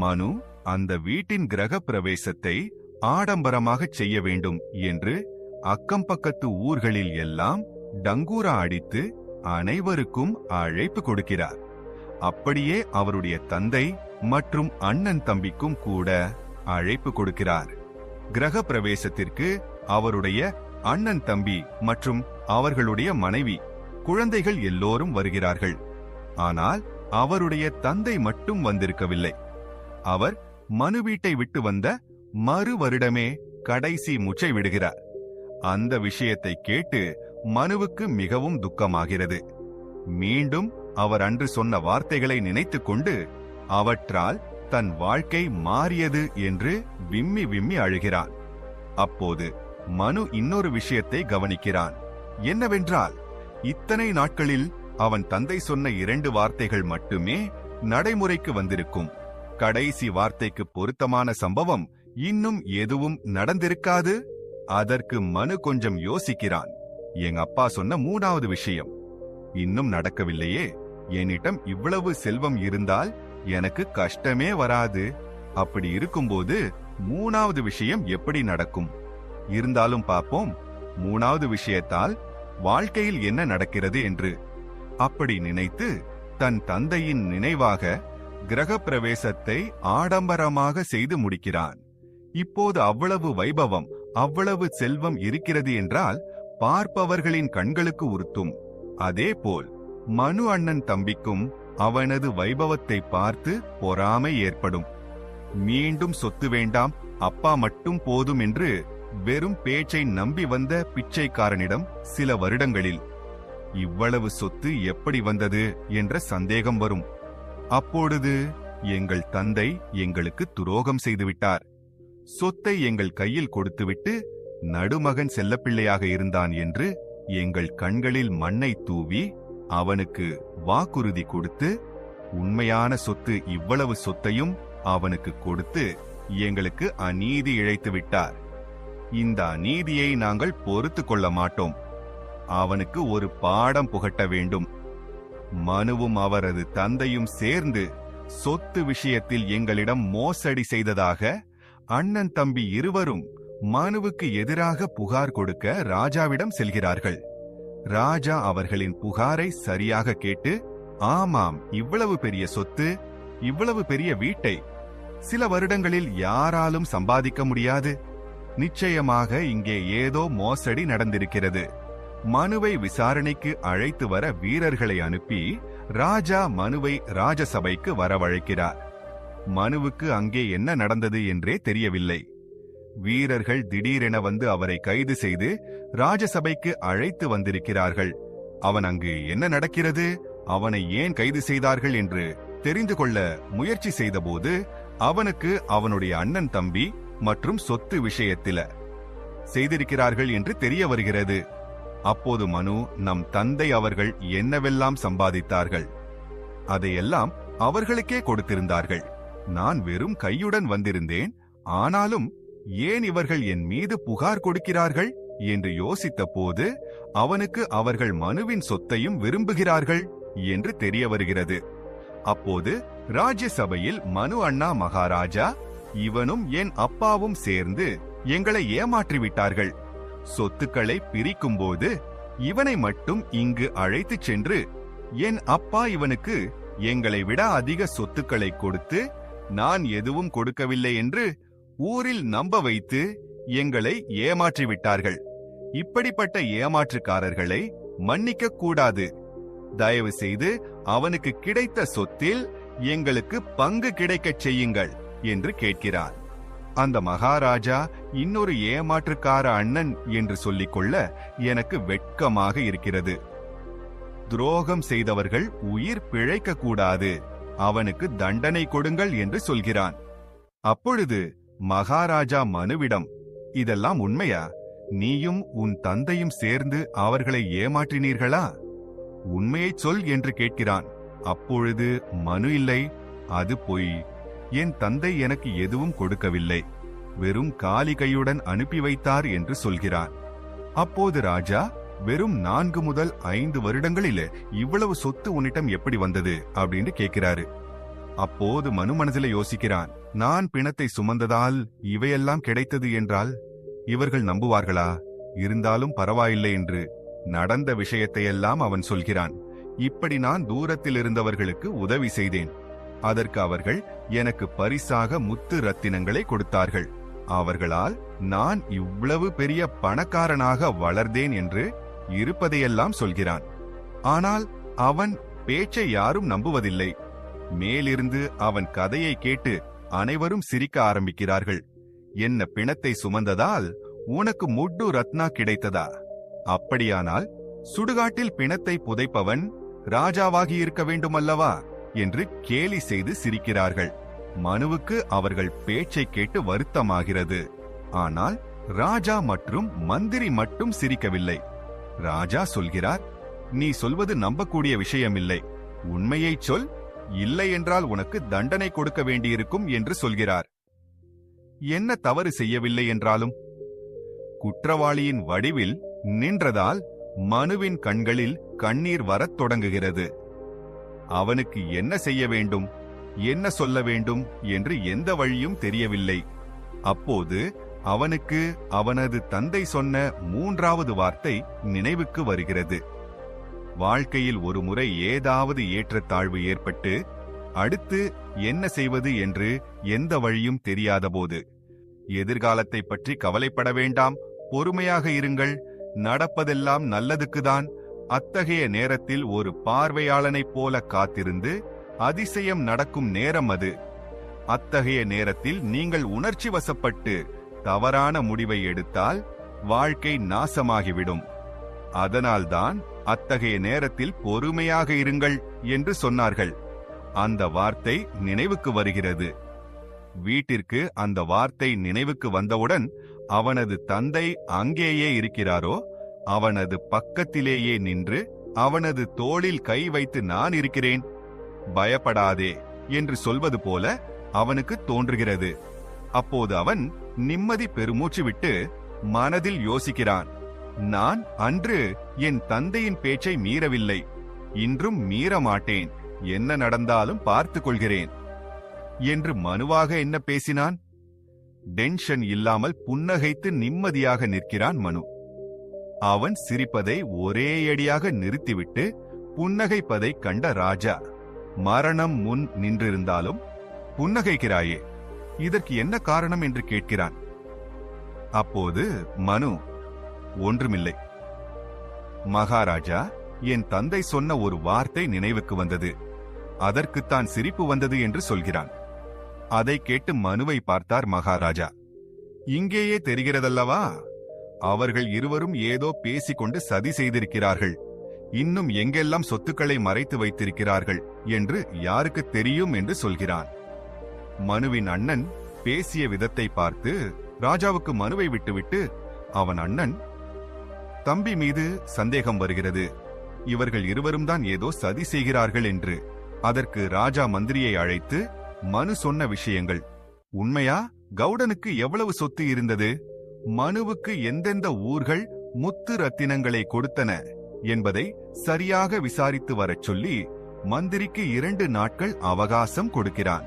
மனு அந்த வீட்டின் கிரக பிரவேசத்தை ஆடம்பரமாகச் செய்ய வேண்டும் என்று அக்கம் பக்கத்து ஊர்களில் எல்லாம் டங்கூரா அடித்து அனைவருக்கும் அழைப்பு கொடுக்கிறார். அப்படியே அவருடைய தந்தை மற்றும் அண்ணன் தம்பிக்கும் கூட அழைப்பு கொடுக்கிறார். கிரக பிரவேசத்திற்கு அவருடைய அண்ணன் தம்பி மற்றும் அவர்களுடைய மனைவி, குழந்தைகள் எல்லோரும் வருகிறார்கள். ஆனால் அவருடைய தந்தை மட்டும் வந்திருக்கவில்லை. அவர் மனு வீட்டை விட்டு வந்த மறு வருடமே கடைசி மூச்சை விடுகிறார். அந்த விஷயத்தை கேட்டு மனுவுக்கு மிகவும் துக்கமாகிறது. மீண்டும் அவர் அன்று சொன்ன வார்த்தைகளை நினைத்துக் கொண்டு அவற்றால் தன் வாழ்க்கை மாறியது என்று விம்மி விம்மி அழுகிறான். அப்போது மனு இன்னொரு விஷயத்தை கவனிக்கிறான். என்னவென்றால் இத்தனை நாட்களில் அவன் தந்தை சொன்ன 2 வார்த்தைகள் மட்டுமே நடைமுறைக்கு வந்திருக்கும். கடைசி வார்த்தைக்கு பொருத்தமான சம்பவம் இன்னும் எதுவும் நடந்திருக்காது. அதற்கு மனு கொஞ்சம் யோசிக்கிறான். எங்க அப்பா சொன்ன 3வது விஷயம் இன்னும் நடக்கவில்லையே. என்னிடம் இவ்வளவு செல்வம் இருந்தால் எனக்கு கஷ்டமே வராது. அப்படி இருக்கும்போது 3வது விஷயம் எப்படி நடக்கும்? இருந்தாலும் பார்ப்போம் 3வது விஷயத்தால் வாழ்க்கையில் என்ன நடக்கிறது என்று. அப்படி நினைத்து தன் தந்தையின் நினைவாக கிரக பிரவேசத்தை ஆடம்பரமாக செய்து முடிக்கிறான். இப்போது அவ்வளவு வைபவம், அவ்வளவு செல்வம் இருக்கிறது என்றால் பார்ப்பவர்களின் கண்களுக்கு உறுத்தும். அதேபோல் மனு அண்ணன் தம்பிக்கும் அவனது வைபவத்தை பார்த்து பொறாமை ஏற்படும். மீண்டும் சொத்து வேண்டாம், அப்பா மட்டும் போதும் என்று வெறும் பேச்சை நம்பி வந்த பிச்சைக்காரனிடம் சில வருடங்களில் இவ்வளவு சொத்து எப்படி வந்தது என்ற சந்தேகம் வரும். அப்பொழுது எங்கள் தந்தை எங்களுக்கு துரோகம் செய்துவிட்டார், சொத்தை எங்கள் கையில் கொடுத்துவிட்டு நடுமகன் செல்லப்பிள்ளையாக இருந்தான் என்று எங்கள் கண்களில் மண்ணை தூவி அவனுக்கு வாக்குறுதி கொடுத்து உண்மையான சொத்து இவ்வளவு சொத்தையும் அவனுக்கு கொடுத்து எங்களுக்கு அநீதி இழைத்து விட்டார். இந்த அநீதியை நாங்கள் பொறுத்து கொள்ள மாட்டோம். அவனுக்கு ஒரு பாடம் புகட்ட வேண்டும். மனுவும் அவரது தந்தையும் சேர்ந்து சொத்து விஷயத்தில் எங்களிடம் மோசடி செய்ததாக அண்ணன் தம்பி இருவரும் மனுவுக்கு எதிராக புகார் கொடுக்க ராஜாவிடம் செல்கிறார்கள். ராஜா அவர்களின் புகாரை சரியாக கேட்டு, ஆமாம், இவ்வளவு பெரிய சொத்து, இவ்வளவு பெரிய வீட்டை சில வருடங்களில் யாராலும் சம்பாதிக்க முடியாது. நிச்சயமாக இங்கே ஏதோ மோசடி நடந்திருக்கிறது. மனுவை விசாரணைக்கு அழைத்து வர வீரர்களை அனுப்பி ராஜா மனுவை ராஜசபைக்கு வரவழைக்கிறார். மனுவுக்கு அங்கே என்ன நடந்தது என்றே தெரியவில்லை. வீரர்கள் திடீரென வந்து அவரை கைது செய்து ராஜசபைக்கு அழைத்து வந்திருக்கிறார்கள். அவன் அங்கு என்ன நடக்கிறது, அவனை ஏன் கைது செய்தார்கள் என்று தெரிந்து கொள்ள முயற்சி செய்தபோது அவனுக்கு அவனுடைய அண்ணன் தம்பி மற்றும் சொத்து விஷயத்தில செய்திருக்கிறார்கள் என்று தெரிய வருகிறது. அப்போது மனு, நம் தந்தை அவர்கள் என்னவெல்லாம் சம்பாதித்தார்கள் அதையெல்லாம் அவர்களுக்கே கொடுத்திருந்தார்கள். நான் வெறும் கையுடன் வந்திருந்தேன். ஆனாலும் ஏன் இவர்கள் என் மீது புகார் கொடுக்கிறார்கள் என்று யோசித்த போது அவனுக்கு அவர்கள் மனுவின் சொத்தையும் விரும்புகிறார்கள் என்று தெரிய வருகிறது. அப்போது ராஜ்யசபையில் மனு, அண்ணா மகாராஜா, இவனும் என் அப்பாவும் சேர்ந்து எங்களை ஏமாற்றிவிட்டார்கள். சொத்துக்களை பிரிக்கும்போது இவனை மட்டும் இங்கு அழைத்துச் சென்று என் அப்பா இவனுக்கு எங்களை விட அதிக சொத்துக்களை கொடுத்து நான் எதுவும் கொடுக்கவில்லை என்று ஊரில் நம்ப வைத்து எங்களை ஏமாற்றி விட்டார்கள். இப்படிப்பட்ட ஏமாற்றுக்காரர்களை மன்னிக்க கூடாது. தயவு செய்து அவனுக்கு கிடைத்த சொத்தில் எங்களுக்கு பங்கு கிடைக்கச் செய்யுங்கள் என்று கேட்கிறார். அந்த மகாராஜா இன்னொரு ஏமாற்றுக்கார அண்ணன் என்று சொல்லிக்கொள்ள எனக்கு வெட்கமாக இருக்கிறது. துரோகம் செய்தவர்கள் உயிர் பிழைக்க கூடாது, அவனுக்கு தண்டனை கொடுங்கள் என்று சொல்கிறான். அப்பொழுது மகாராஜா மனுவிடம், இதெல்லாம் உண்மையா? நீயும் உன் தந்தையும் சேர்ந்து அவர்களை ஏமாற்றினீர்களா? உண்மையைச் சொல் என்று கேட்கிறான். அப்பொழுது மனு, இல்லை, அது பொய். என் தந்தை எனக்கு எதுவும் கொடுக்கவில்லை, வெறும் காலி கையுடன் அனுப்பி வைத்தார் என்று சொல்கிறான். அப்போது ராஜா, வெறும் 4 முதல் 5 வருடங்களில் இவ்வளவு சொத்து உன்னிடம் எப்படி வந்தது அப்படின்னு கேட்கிறாரு. அப்போது மனு மனதில யோசிக்கிறான், நான் பிணத்தை சுமந்ததால் இவையெல்லாம் கிடைத்தது என்றால் இவர்கள் நம்புவார்களா? இருந்தாலும் பரவாயில்லை என்று நடந்த விஷயத்தையெல்லாம் அவன் சொல்கிறான். இப்படி நான் தூரத்தில் இருந்தவர்களுக்கு உதவி செய்தேன். அதற்கு அவர்கள் எனக்கு பரிசாக முத்து ரத்தினங்களை கொடுத்தார்கள். அவர்களால் நான் இவ்வளவு பெரிய பணக்காரனாக வளர்ந்தேன் என்று இருப்பதையெல்லாம் சொல்கிறான். ஆனால் அவன் பேச்சை யாரும் நம்புவதில்லை. மேலிருந்து அவன் கதையை கேட்டு அனைவரும் சிரிக்க ஆரம்பிக்கிறார்கள். என்ன பிணத்தை சுமந்ததால் உனக்கு முட்டு ரத்னா கிடைத்ததா? அப்படியானால் சுடுகாட்டில் பிணத்தை புதைப்பவன் ராஜாவாகி இருக்க வேண்டுமல்லவா என்று கேலி செய்து சிரிக்கிறார்கள். மனுவுக்கு அவர்கள் பேச்சை கேட்டு வருத்தமாகிறது. ஆனால் ராஜா மற்றும் மந்திரி மட்டும் சிரிக்கவில்லை. ராஜா சொல்கிறார், நீ சொல்வது நம்பக்கூடிய விஷயமில்லை, உண்மையைச் சொல், இல்லை என்றால் உனக்கு தண்டனை கொடுக்க வேண்டியிருக்கும் என்று சொல்கிறார். என்ன தவறு செய்யவில்லை என்றாலும் குற்றவாளியின் வடிவில் நின்றதால் மனுவின் கண்களில் கண்ணீர் வரத் தொடங்குகிறது. அவனுக்கு என்ன செய்ய வேண்டும், என்ன சொல்ல வேண்டும் என்று எந்த வழியும் தெரியவில்லை. அப்போது அவனுக்கு அவனது தந்தை சொன்ன 3வது வார்த்தை நினைவுக்கு வருகிறது. வாழ்க்கையில் ஒரு முறை ஏதாவது ஏற்றத்தாழ்வு ஏற்பட்டு அடுத்து என்ன செய்வது என்று எந்த வழியும் தெரியாதபோது, எதிர்காலத்தை பற்றி கவலைப்பட வேண்டாம், பொறுமையாக இருங்கள், நடப்பதெல்லாம் நல்லதுக்குதான். அத்தகைய நேரத்தில் ஒரு பார்வையாளனைப் போல காத்திருந்து அதிசயம் நடக்கும் நேரம் அது. அத்தகைய நேரத்தில் நீங்கள் உணர்ச்சி வசப்பட்டு தவறான முடிவை எடுத்தால் வாழ்க்கை நாசமாகிவிடும். அதனால்தான் அத்தகைய நேரத்தில் பொறுமையாக இருங்கள் என்று சொன்னார்கள். அந்த வார்த்தை நினைவுக்கு வருகிறது. வீட்டிற்கு அந்த வார்த்தை நினைவுக்கு வந்தவுடன் அவனது தந்தை அங்கேயே இருக்கிறாரோ அவனது பக்கத்திலேயே நின்று அவனது தோளில் கை வைத்து, நான் இருக்கிறேன், பயப்படாதே என்று சொல்வது போல அவனுக்கு தோன்றுகிறது. அப்போது அவன் நிம்மதி பெருமூச்சு விட்டு மனதில் யோசிக்கிறான், நான் அன்று என் தந்தையின் பேச்சை மீறவில்லை, இன்றும் மீற மாட்டேன், என்ன நடந்தாலும் பார்த்துக் கொள்கிறேன் என்று மனுவாக என்ன பேசினான்? டென்ஷன் இல்லாமல் புன்னகைத்து நிம்மதியாக நிற்கிறான் மனு. அவன் சிரிப்பதை ஒரேயடியாக நிறுத்திவிட்டு புன்னகைப்பதை கண்ட ராஜா, மரணம் முன் நின்றிருந்தாலும் புன்னகைக்கிறாயே, இதற்கு என்ன காரணம் என்று கேட்கிறான். அப்போது மனு, ஒன்றுமில்லை மகாராஜா, என் தந்தை சொன்ன ஒரு வார்த்தை நினைவுக்கு வந்தது, அதற்குத்தான் சிரிப்பு வந்தது என்று சொல்கிறான். அதை கேட்டு மனுவை பார்த்தார் மகாராஜா. இங்கேயே தெரிகிறதல்லவா, அவர்கள் இருவரும் ஏதோ பேசிக்கொண்டு சதி செய்திருக்கிறார்கள், இன்னும் எங்கெல்லாம் சொத்துக்களை மறைத்து வைத்திருக்கிறார்கள் என்று யாருக்கு தெரியும் என்று சொல்கிறான். மனுவின் அண்ணன் பேசிய விதத்தை பார்த்து ராஜாவுக்கு மனுவை விட்டுவிட்டு அவன் அண்ணன், தம்பி மீது சந்தேகம் வருகிறது, இவர்கள் இருவரும் தான் ஏதோ சதி செய்கிறார்கள் என்று. அதற்கு ராஜா மந்திரியை அழைத்து, மனு சொன்ன விஷயங்கள் உண்மையா? கவுடனுக்கு எவ்வளவு சொத்து இருந்தது? மனுவுக்கு எந்தெந்த ஊர்கள் முத்து ரத்தினங்களை கொடுத்தன என்பதை சரியாக விசாரித்து வரச் சொல்லி மந்திரிக்கு 2 நாட்கள் அவகாசம் கொடுக்கிறான்.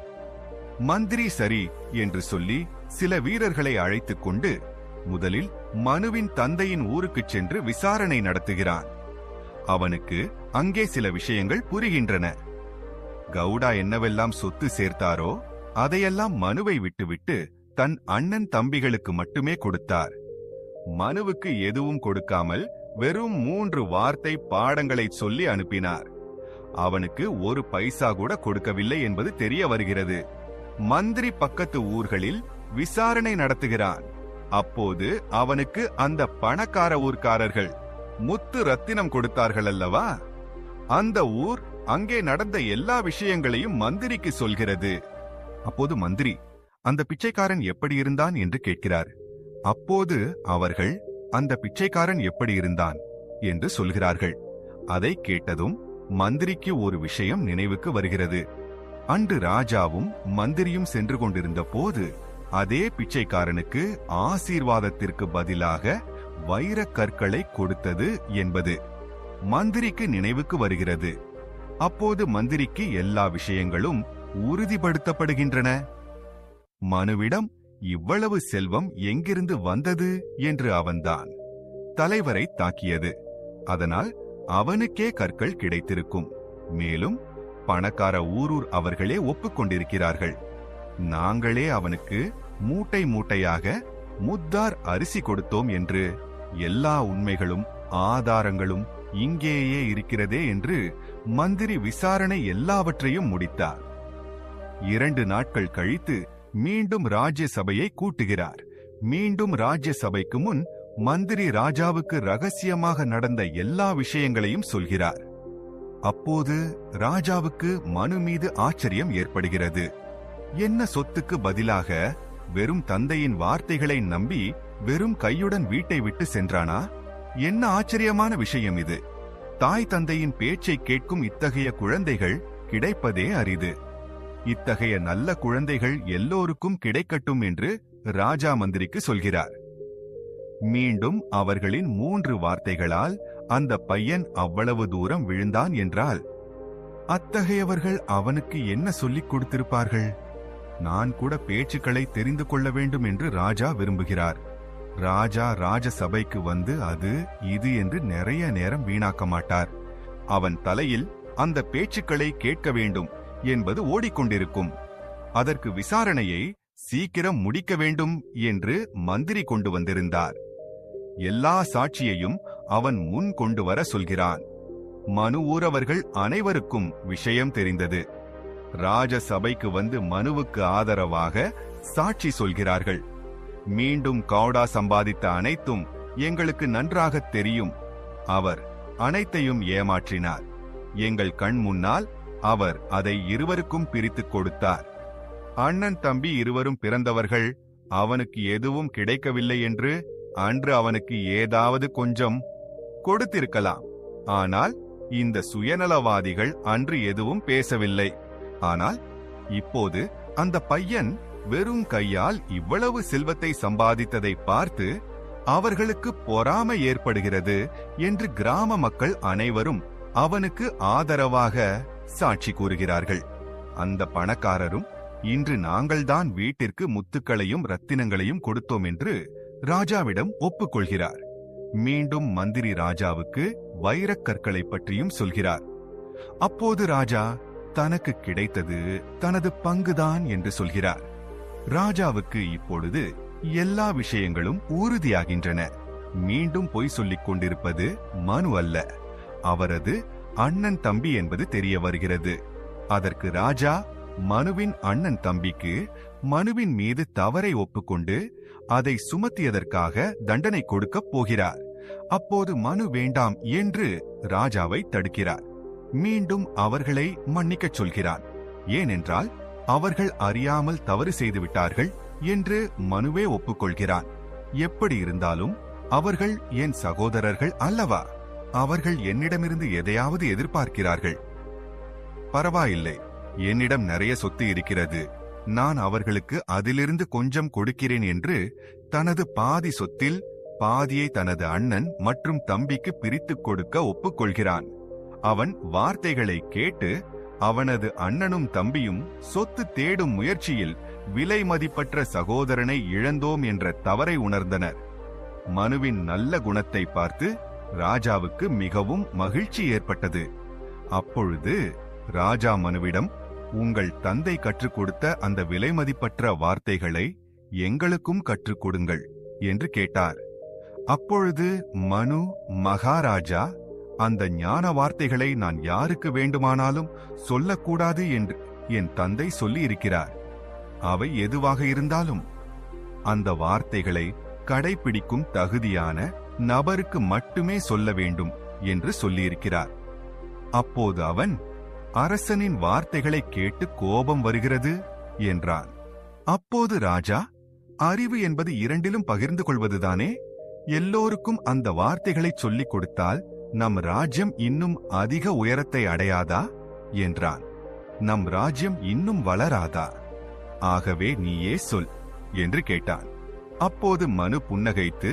மந்திரி சரி என்று சொல்லி சில வீரர்களை அழைத்துக் கொண்டு முதலில் மனுவின் தந்தையின் ஊருக்குச் சென்று விசாரணை நடத்துகிறான். அவனுக்கு அங்கே சில விஷயங்கள் புரிகின்றன. கவுடா என்னவெல்லாம் சொத்து சேர்த்தாரோ அதையெல்லாம் மனுவை விட்டுவிட்டு தன் அண்ணன் தம்பிகளுக்கு மட்டுமே கொடுத்தார். மனுவுக்கு எதுவும் கொடுக்காமல் வெறும் 3 வார்த்தை பாடங்களை சொல்லி அனுப்பினார். அவனுக்கு ஒரு பைசா கூட கொடுக்கவில்லை என்பது தெரிய வருகிறது. மந்திரி பக்கத்து ஊர்களில் விசாரணை நடத்துகிறான். அப்போது அவனுக்கு அந்த பணக்கார ஊர்க்காரர்கள் முத்து ரத்தினம் கொடுத்தார்கள் அல்லவா? அந்த ஊர் அங்கே நடந்த எல்லா விஷயங்களையும் மந்திரிக்கு சொல்கிறது. அப்போது மந்திரி அந்த பிச்சைக்காரன் எப்படி இருந்தான் என்று கேட்கிறார். அப்போது அவர்கள் அந்த பிச்சைக்காரன் எப்படி இருந்தான் என்று சொல்கிறார்கள். அதை கேட்டதும் மந்திரிக்கு ஒரு விஷயம் நினைவுக்கு வருகிறது. அன்று ராஜாவும் மந்திரியும் சென்று கொண்டிருந்த போது அதே பிச்சைக்காரனுக்கு ஆசீர்வாதத்திற்கு பதிலாக வைரக் கற்களை கொடுத்தது என்பது மந்திரிக்கு நினைவுக்கு வருகிறது. அப்போது மந்திரிக்கு எல்லா விஷயங்களும் உறுதிப்படுத்தப்படுகின்றன. மனுவிடம் இவ்வளவு செல்வம் எங்கிருந்து வந்தது என்று அவன்தான் தலைவரை தாக்கியது. அதனால் அவனுக்கே கற்கள் கிடைத்திருக்கும். மேலும் பணக்கார ஊரூர் அவர்களே ஒப்புக்கொண்டிருக்கிறார்கள். நாங்களே அவனுக்கு மூட்டை மூட்டையாக முத்தார் அரிசி கொடுத்தோம் என்று எல்லா உண்மைகளும் ஆதாரங்களும் இங்கேயே இருக்கிறதே என்று மந்திரி விசாரணை எல்லாவற்றையும் முடித்தார். 2 நாட்கள் கழித்து மீண்டும் ராஜ்யசபையை கூட்டுகிறார். மீண்டும் ராஜ்யசபைக்கு முன் மந்திரி ராஜாவுக்கு ரகசியமாக நடந்த எல்லா விஷயங்களையும் சொல்கிறார். அப்போது ராஜாவுக்கு மனு மீது ஆச்சரியம் ஏற்படுகிறது. என்ன சொத்துக்கு பதிலாக வெறும் தந்தையின் வார்த்தைகளை நம்பி வெறும் கையுடன் வீட்டை விட்டு சென்றானா? என்ன ஆச்சரியமான விஷயம் இது! தாய் தந்தையின் பேச்சை கேட்கும் இத்தகைய குழந்தைகள் கிடைப்பதே அரிது. இத்தகைய நல்ல குழந்தைகள் எல்லோருக்கும் கிடைக்கட்டும் என்று ராஜா மந்திரிக்கு சொல்கிறார். மீண்டும் அவர்களின் 3 வார்த்தைகளால் அந்த பையன் அவ்வளவு தூரம் விழுந்தான் என்றால் அத்தகையவர்கள் அவனுக்கு என்ன சொல்லிக் கொடுத்திருப்பார்கள்? நான் கூட பேச்சுக்களை தெரிந்து கொள்ள வேண்டும் என்று ராஜா விரும்புகிறார். ராஜா ராஜசபைக்கு வந்து அது இது என்று நிறைய நேரம் வீணாக்க மாட்டார். அவன் தலையில் அந்த பேச்சுக்களை கேட்க வேண்டும் என்பது ஓடிக்கொண்டிருக்கும். அதற்கு விசாரணையை சீக்கிரம் முடிக்க வேண்டும் என்று மந்திரி கொண்டு வந்திருந்தார். எல்லா சாட்சியையும் அவன் முன் கொண்டு வர சொல்கிறான். மனு ஊரவர்கள் அனைவருக்கும் விஷயம் தெரிந்தது. ராஜசபைக்கு வந்து மனுவுக்கு ஆதரவாக சாட்சி சொல்கிறார்கள். மீண்டும் கவுடா சம்பாதித்த அனைத்தும் எங்களுக்கு நன்றாக தெரியும். அவர் அனைத்தையும் ஏமாற்றினார். எங்கள் கண் முன்னால் அவர் அதை இருவருக்கும் பிரித்துக் கொடுத்தார். அண்ணன் தம்பி இருவரும் பிறந்தவர்கள். அவனுக்கு எதுவும் கிடைக்கவில்லை என்று அன்று அவனுக்கு ஏதாவது கொஞ்சம் கொடுத்திருக்கலாம். ஆனால் இந்த சுயநலவாதிகள் அன்று எதுவும் பேசவில்லை. ஆனால் இப்போது அந்த பையன் வெறும் கையால் இவ்வளவு செல்வத்தை சம்பாதித்ததை பார்த்து அவர்களுக்கு பொறாமை ஏற்படுகிறது என்று கிராம மக்கள் அனைவரும் அவனுக்கு ஆதரவாக சாட்சி கூறுகிறார்கள். அந்த பணக்காரரும் இன்று நாங்கள்தான் வீட்டிற்கு முத்துக்களையும் ரத்தினங்களையும் கொடுத்தோம் என்று ராஜாவிடம் ஒப்புக்கொள்கிறார். மீண்டும் மந்திரி ராஜாவுக்கு வைரக் கற்களை பற்றியும் சொல்கிறார். அப்போது ராஜா தனக்கு கிடைத்தது தனது பங்குதான் என்று சொல்கிறார். ராஜாவுக்கு இப்பொழுது எல்லா விஷயங்களும் உறுதியாகின்றன. மீண்டும் பொய் சொல்லிக் கொண்டிருப்பது மனு அல்ல, அவரது அண்ணன் தம்பி என்பது தெரிய வருகிறது. அதற்கு ராஜா மனுவின் அண்ணன் தம்பிக்கு மனுவின் மீது தவறை ஒப்புக்கொண்டு அதை சுமத்தியதற்காக தண்டனை கொடுக்கப் போகிறார். அப்போது மனு வேண்டாம் என்று ராஜாவை தடுக்கிறார். மீண்டும் அவர்களை மன்னிக்கச் சொல்கிறான். ஏனென்றால் அவர்கள் அறியாமல் தவறு செய்துவிட்டார்கள் என்று மனுவே ஒப்புக்கொள்கிறான். எப்படி இருந்தாலும் அவர்கள் என் சகோதரர்கள் அல்லவா? அவர்கள் என்னிடமிருந்து எதையாவது எதிர்பார்க்கிறார்கள். பரவாயில்லை, என்னிடம் நிறைய சொத்து இருக்கிறது, நான் அவர்களுக்கு அதிலிருந்து கொஞ்சம் கொடுக்கிறேன் என்று தனது பாதி சொத்தில் பாதியை தனது அண்ணன் மற்றும் தம்பிக்கு பிரித்துக் கொடுக்க ஒப்புக்கொள்கிறான். அவன் வார்த்தைகளை கேட்டு அவனது அண்ணனும் தம்பியும் சொத்து தேடும் முயற்சியில் விலை மதிப்பற்ற சகோதரனை இழந்தோம் என்ற தவறை உணர்ந்தனர். மனுவின் நல்ல குணத்தை பார்த்து ராஜாவுக்கு மிகவும் மகிழ்ச்சி ஏற்பட்டது. அப்பொழுது ராஜா மனுவிடம், உங்கள் தந்தை கற்றுக் கொடுத்த அந்த விலைமதிப்பற்ற வார்த்தைகளை எங்களுக்கும் கற்றுக் கொடுங்கள் என்று கேட்டார். அப்பொழுது மனு, மகாராஜா, அந்த ஞான வார்த்தைகளை நான் யாருக்கு வேண்டுமானாலும் சொல்லக்கூடாது என்று என் தந்தை சொல்லி இருக்கிறார். அவை எதுவாக இருந்தாலும் அந்த வார்த்தைகளை கடைபிடிக்கும் தகுதியான நபருக்கு மட்டுமே சொல்ல வேண்டும் என்று சொல்லியிருக்கிறார். அப்போது அவன், அரசனின் வார்த்தைகளை கேட்டு கோபம் வருகிறது என்றான். அப்போது ராஜா, அறிவு என்பது இரண்டிலும் பகிர்ந்து கொள்வதுதானே? எல்லோருக்கும் அந்த வார்த்தைகளை சொல்லிக் கொடுத்தால் நம் ராஜ்யம் இன்னும் அதிக உயரத்தை அடையாதா என்றான். நம் ராஜ்யம் இன்னும் வளராதா? ஆகவே நீயே சொல் என்று கேட்டான். அப்போது மனு புன்னகைத்து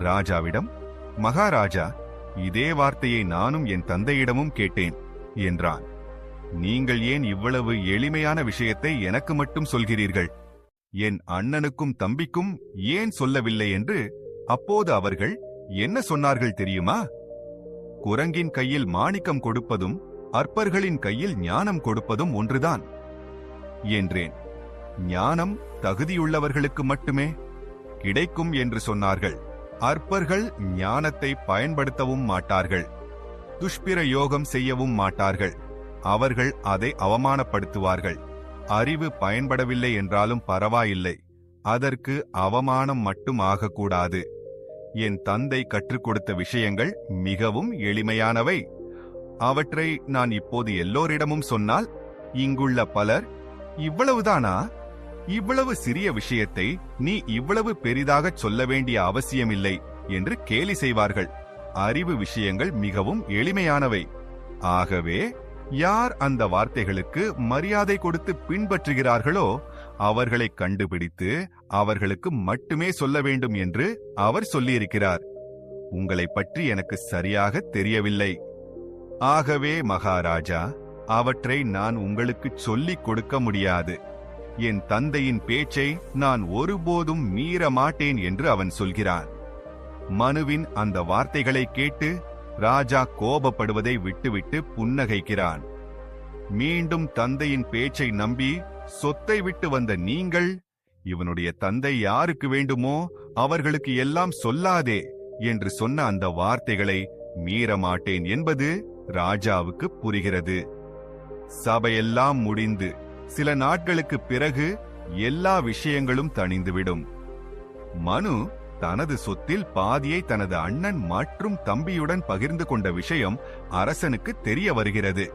ராஜாவிடம், மகாராஜா, இதே வார்த்தையை நானும் என் தந்தையிடமும் கேட்டேன் என்றான். நீங்கள் ஏன் இவ்வளவு எளிமையான விஷயத்தை எனக்கு மட்டும் சொல்கிறீர்கள்? என் அண்ணனுக்கும் தம்பிக்கும் ஏன் சொல்லவில்லை என்று அப்போது அவர்கள் என்ன சொன்னார்கள் தெரியுமா? குரங்கின் கையில் மாணிக்கம் கொடுப்பதும் அற்பர்களின் கையில் ஞானம் கொடுப்பதும் ஒன்றுதான் என்றேன். ஞானம் தகுதியுள்ளவர்களுக்கு மட்டுமே கிடைக்கும் என்று சொன்னார்கள். அற்பர்கள் ஞானத்தை பயன்படுத்தவும் மாட்டார்கள், துஷ்பிரயோகம் செய்யவும் மாட்டார்கள். அவர்கள் அதை அவமானப்படுத்துவார்கள். அறிவு பயன்படவில்லை என்றாலும் பரவாயில்லை, அதற்கு அவமானம் மட்டும் ஆகக்கூடாது. என் தந்தை கற்றுக் கொடுத்த விஷயங்கள் மிகவும் எளிமையானவை. அவற்றை நான் இப்போது எல்லோரிடமும் சொன்னால் இங்குள்ள பலர், இவ்வளவுதானா? இவ்வளவு சிறிய விஷயத்தை நீ இவ்வளவு பெரிதாகச் சொல்ல வேண்டிய அவசியமில்லை என்று கேலி செய்வார்கள். அறிவு விஷயங்கள் மிகவும் எளிமையானவை. ஆகவே யார் அந்த வார்த்தைகளுக்கு மரியாதை கொடுத்து பின்பற்றுகிறார்களோ அவர்களை கண்டுபிடித்து அவர்களுக்கு மட்டுமே சொல்ல வேண்டும் என்று அவர் சொல்லியிருக்கிறார். உங்களை பற்றி எனக்கு சரியாக தெரியவில்லை. ஆகவே மகாராஜா, அவற்றை நான் உங்களுக்கு சொல்லிக் கொடுக்க முடியாது. என் தந்தையின் பேச்சை நான் ஒருபோதும் மீற மாட்டேன் என்று அவன் சொல்கிறான். மனுவின் அந்த வார்த்தைகளை கேட்டு ராஜா கோபப்படுவதை விட்டுவிட்டு புன்னகைக்கிறான். மீண்டும் தந்தையின் பேச்சை நம்பி சொத்தை விட்டு வந்த நீங்கள், இவனுடைய தந்தை யாருக்கு வேண்டுமோ அவர்களுக்கு எல்லாம் சொல்லாதே என்று சொன்ன அந்த வார்த்தைகளை மீற மாட்டேன் என்பது ராஜாவுக்கு புரிகிறது. சபையெல்லாம் முடிந்து சில நாட்களுக்கு பிறகு எல்லா விஷயங்களும் தணிந்துவிடும். மனு தனது சொத்தில் பாதியை தனது அண்ணன் மற்றும் தம்பியுடன் பகிர்ந்து கொண்ட விஷயம் அரசனுக்கு தெரிய வருகிறது.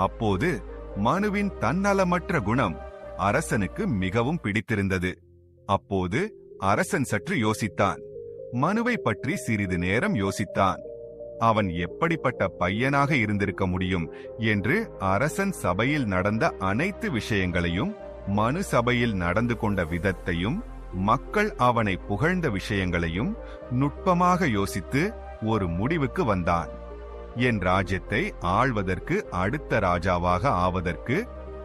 அப்போது மனுவின் தன்னலமற்ற குணம் அரசனுக்கு மிகவும் பிடித்திருந்தது. அப்போது அரசன் சற்று யோசித்தான். மனுவை பற்றி சிறிது நேரம் யோசித்தான். அவன் எப்படிப்பட்ட பையனாக இருந்திருக்க முடியும் என்று அரசன் சபையில் நடந்த அனைத்து விஷயங்களையும், மனு சபையில் நடந்து கொண்ட விதத்தையும், மக்கள் அவனை புகழ்ந்த விஷயங்களையும் நுட்பமாக யோசித்து ஒரு முடிவுக்கு வந்தான். என் ராஜ்யத்தை ஆள்வதற்கு, அடுத்த ராஜாவாக ஆவதற்கு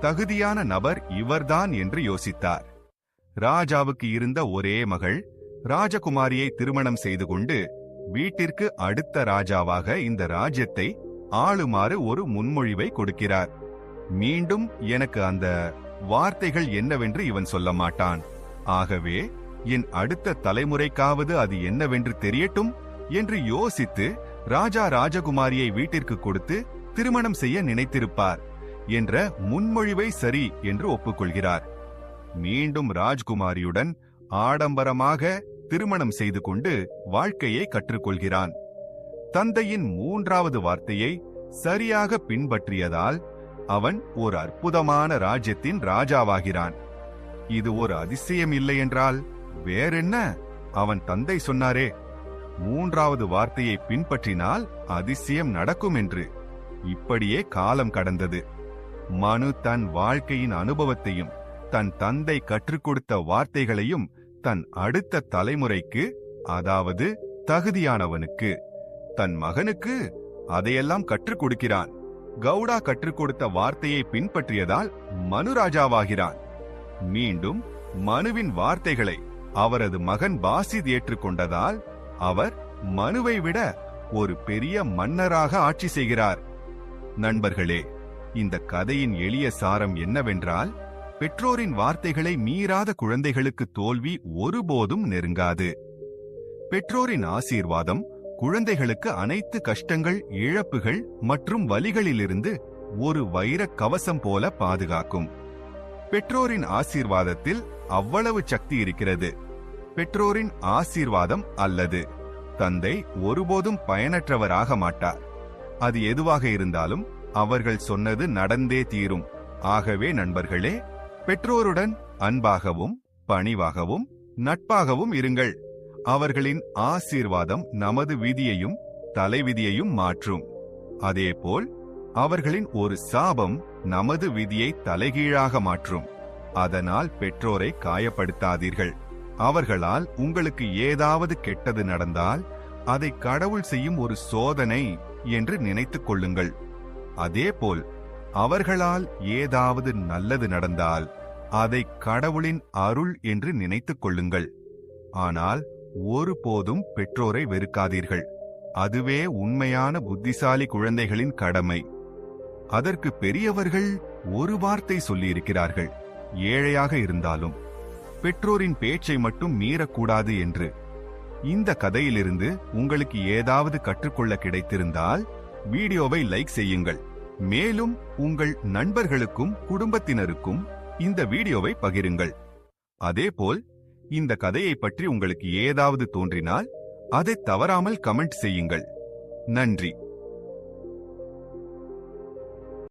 தகுதியான நபர் இவர்தான் என்று யோசித்தார். ராஜாவுக்கு இருந்த ஒரே மகள் ராஜகுமாரியை திருமணம் செய்து கொண்டு வீட்டிற்கு அடுத்த ராஜாவாக இந்த ராஜ்யத்தை ஆளுமாறு ஒரு முன்மொழிவை கொடுக்கிறார். மீண்டும் எனக்கு அந்த வார்த்தைகள் என்னவென்று இவன் சொல்ல மாட்டான். ஆகவே என் அடுத்த தலைமுறைக்காவது அது என்னவென்று தெரியட்டும் என்று யோசித்து ராஜா ராஜகுமாரியை வீட்டிற்கு கொடுத்து திருமணம் செய்ய நினைத்திருப்பார் என்ற முன்மொழிவை சரி என்று ஒப்புக்கொள்கிறார். மீண்டும் ராஜ்குமாரியுடன் ஆடம்பரமாக திருமணம் செய்து கொண்டு வாழ்க்கையை கற்றுக்கொள்கிறான். தந்தையின் மூன்றாவது வார்த்தையை சரியாக பின்பற்றியதால் அவன் ஒரு அற்புதமான ராஜ்யத்தின் ராஜாவாகிறான். இது ஒரு அதிசயம் இல்லை என்றால் வேறென்ன? அவன் தந்தை சொன்னாரே, மூன்றாவது வார்த்தையை பின்பற்றினால் அதிசயம் நடக்கும் என்று. இப்படியே காலம் கடந்தது. மனு தன் வாழ்க்கையின் அனுபவத்தையும் தன் தந்தை கற்றுக் கொடுத்த வார்த்தைகளையும் தன் அடுத்த தலைமுறைக்கு, அதாவது தகுதியானவனுக்கு, தன் மகனுக்கு அதையெல்லாம் கற்றுக் கொடுக்கிறான். கவுடா கற்றுக் கொடுத்த வார்த்தையை பின்பற்றியதால் மனு ராஜாவாகிறான். மீண்டும் மனுவின் வார்த்தைகளை அவரது மகன் பாசித் ஏற்றுக்கொண்டதால் அவர் மனுவை விட ஒரு பெரிய மன்னராக ஆட்சி செய்கிறார். நண்பர்களே, இந்த கதையின் எளிய சாரம் என்னவென்றால், பெற்றோரின் வார்த்தைகளை மீறாத குழந்தைகளுக்கு தோல்வி ஒருபோதும் நெருங்காது. பெற்றோரின் ஆசீர்வாதம் குழந்தைகளுக்கு அனைத்து கஷ்டங்கள், இழப்புகள் மற்றும் வலிகளிலிருந்து ஒரு வைரக் கவசம் போல பாதுகாக்கும். பெற்றோரின் ஆசீர்வாதத்தில் அவ்வளவு சக்தி இருக்கிறது. பெற்றோரின் ஆசீர்வாதம் அல்லது தந்தை ஒருபோதும் பயனற்றவராக மாட்டார். அது எதுவாக இருந்தாலும் அவர்கள் சொன்னது நடந்தே தீரும். ஆகவே நண்பர்களே, பெற்றோருடன் அன்பாகவும் பணிவாகவும் நட்பாகவும் இருங்கள். அவர்களின் ஆசீர்வாதம் நமது விதியையும் தலைவிதியையும் மாற்றும். அதேபோல் அவர்களின் ஒரு சாபம் நமது விதியை தலைகீழாக மாற்றும். அதனால் பெற்றோரை காயப்படுத்தாதீர்கள். அவர்களால் உங்களுக்கு ஏதாவது கெட்டது நடந்தால் அதை கடவுள் செய்யும் ஒரு சோதனை என்று நினைத்துக் கொள்ளுங்கள். அதேபோல் அவர்களால் ஏதாவது நல்லது நடந்தால் அதை கடவுளின் அருள் என்று நினைத்துக் கொள்ளுங்கள். ஆனால் ஒருபோதும் பெற்றோரை வெறுக்காதீர்கள். அதுவே உண்மையான புத்திசாலி குழந்தைகளின் கடமை. அதற்கு பெரியவர்கள் ஒரு வார்த்தை சொல்லியிருக்கிறார்கள், ஏழையாக இருந்தாலும் பெற்றோரின் பேச்சை மட்டும் மீறக்கூடாது என்று. இந்த கதையிலிருந்து உங்களுக்கு ஏதாவது கற்றுக்கொள்ள கிடைத்திருந்தால் வீடியோவை லைக் செய்யுங்கள். மேலும் உங்கள் நண்பர்களுக்கும் குடும்பத்தினருக்கும் இந்த வீடியோவை பகிருங்கள். அதேபோல் இந்த கதையை பற்றி உங்களுக்கு ஏதாவது தோன்றினால் அதை தவறாமல் கமெண்ட் செய்யுங்கள். நன்றி.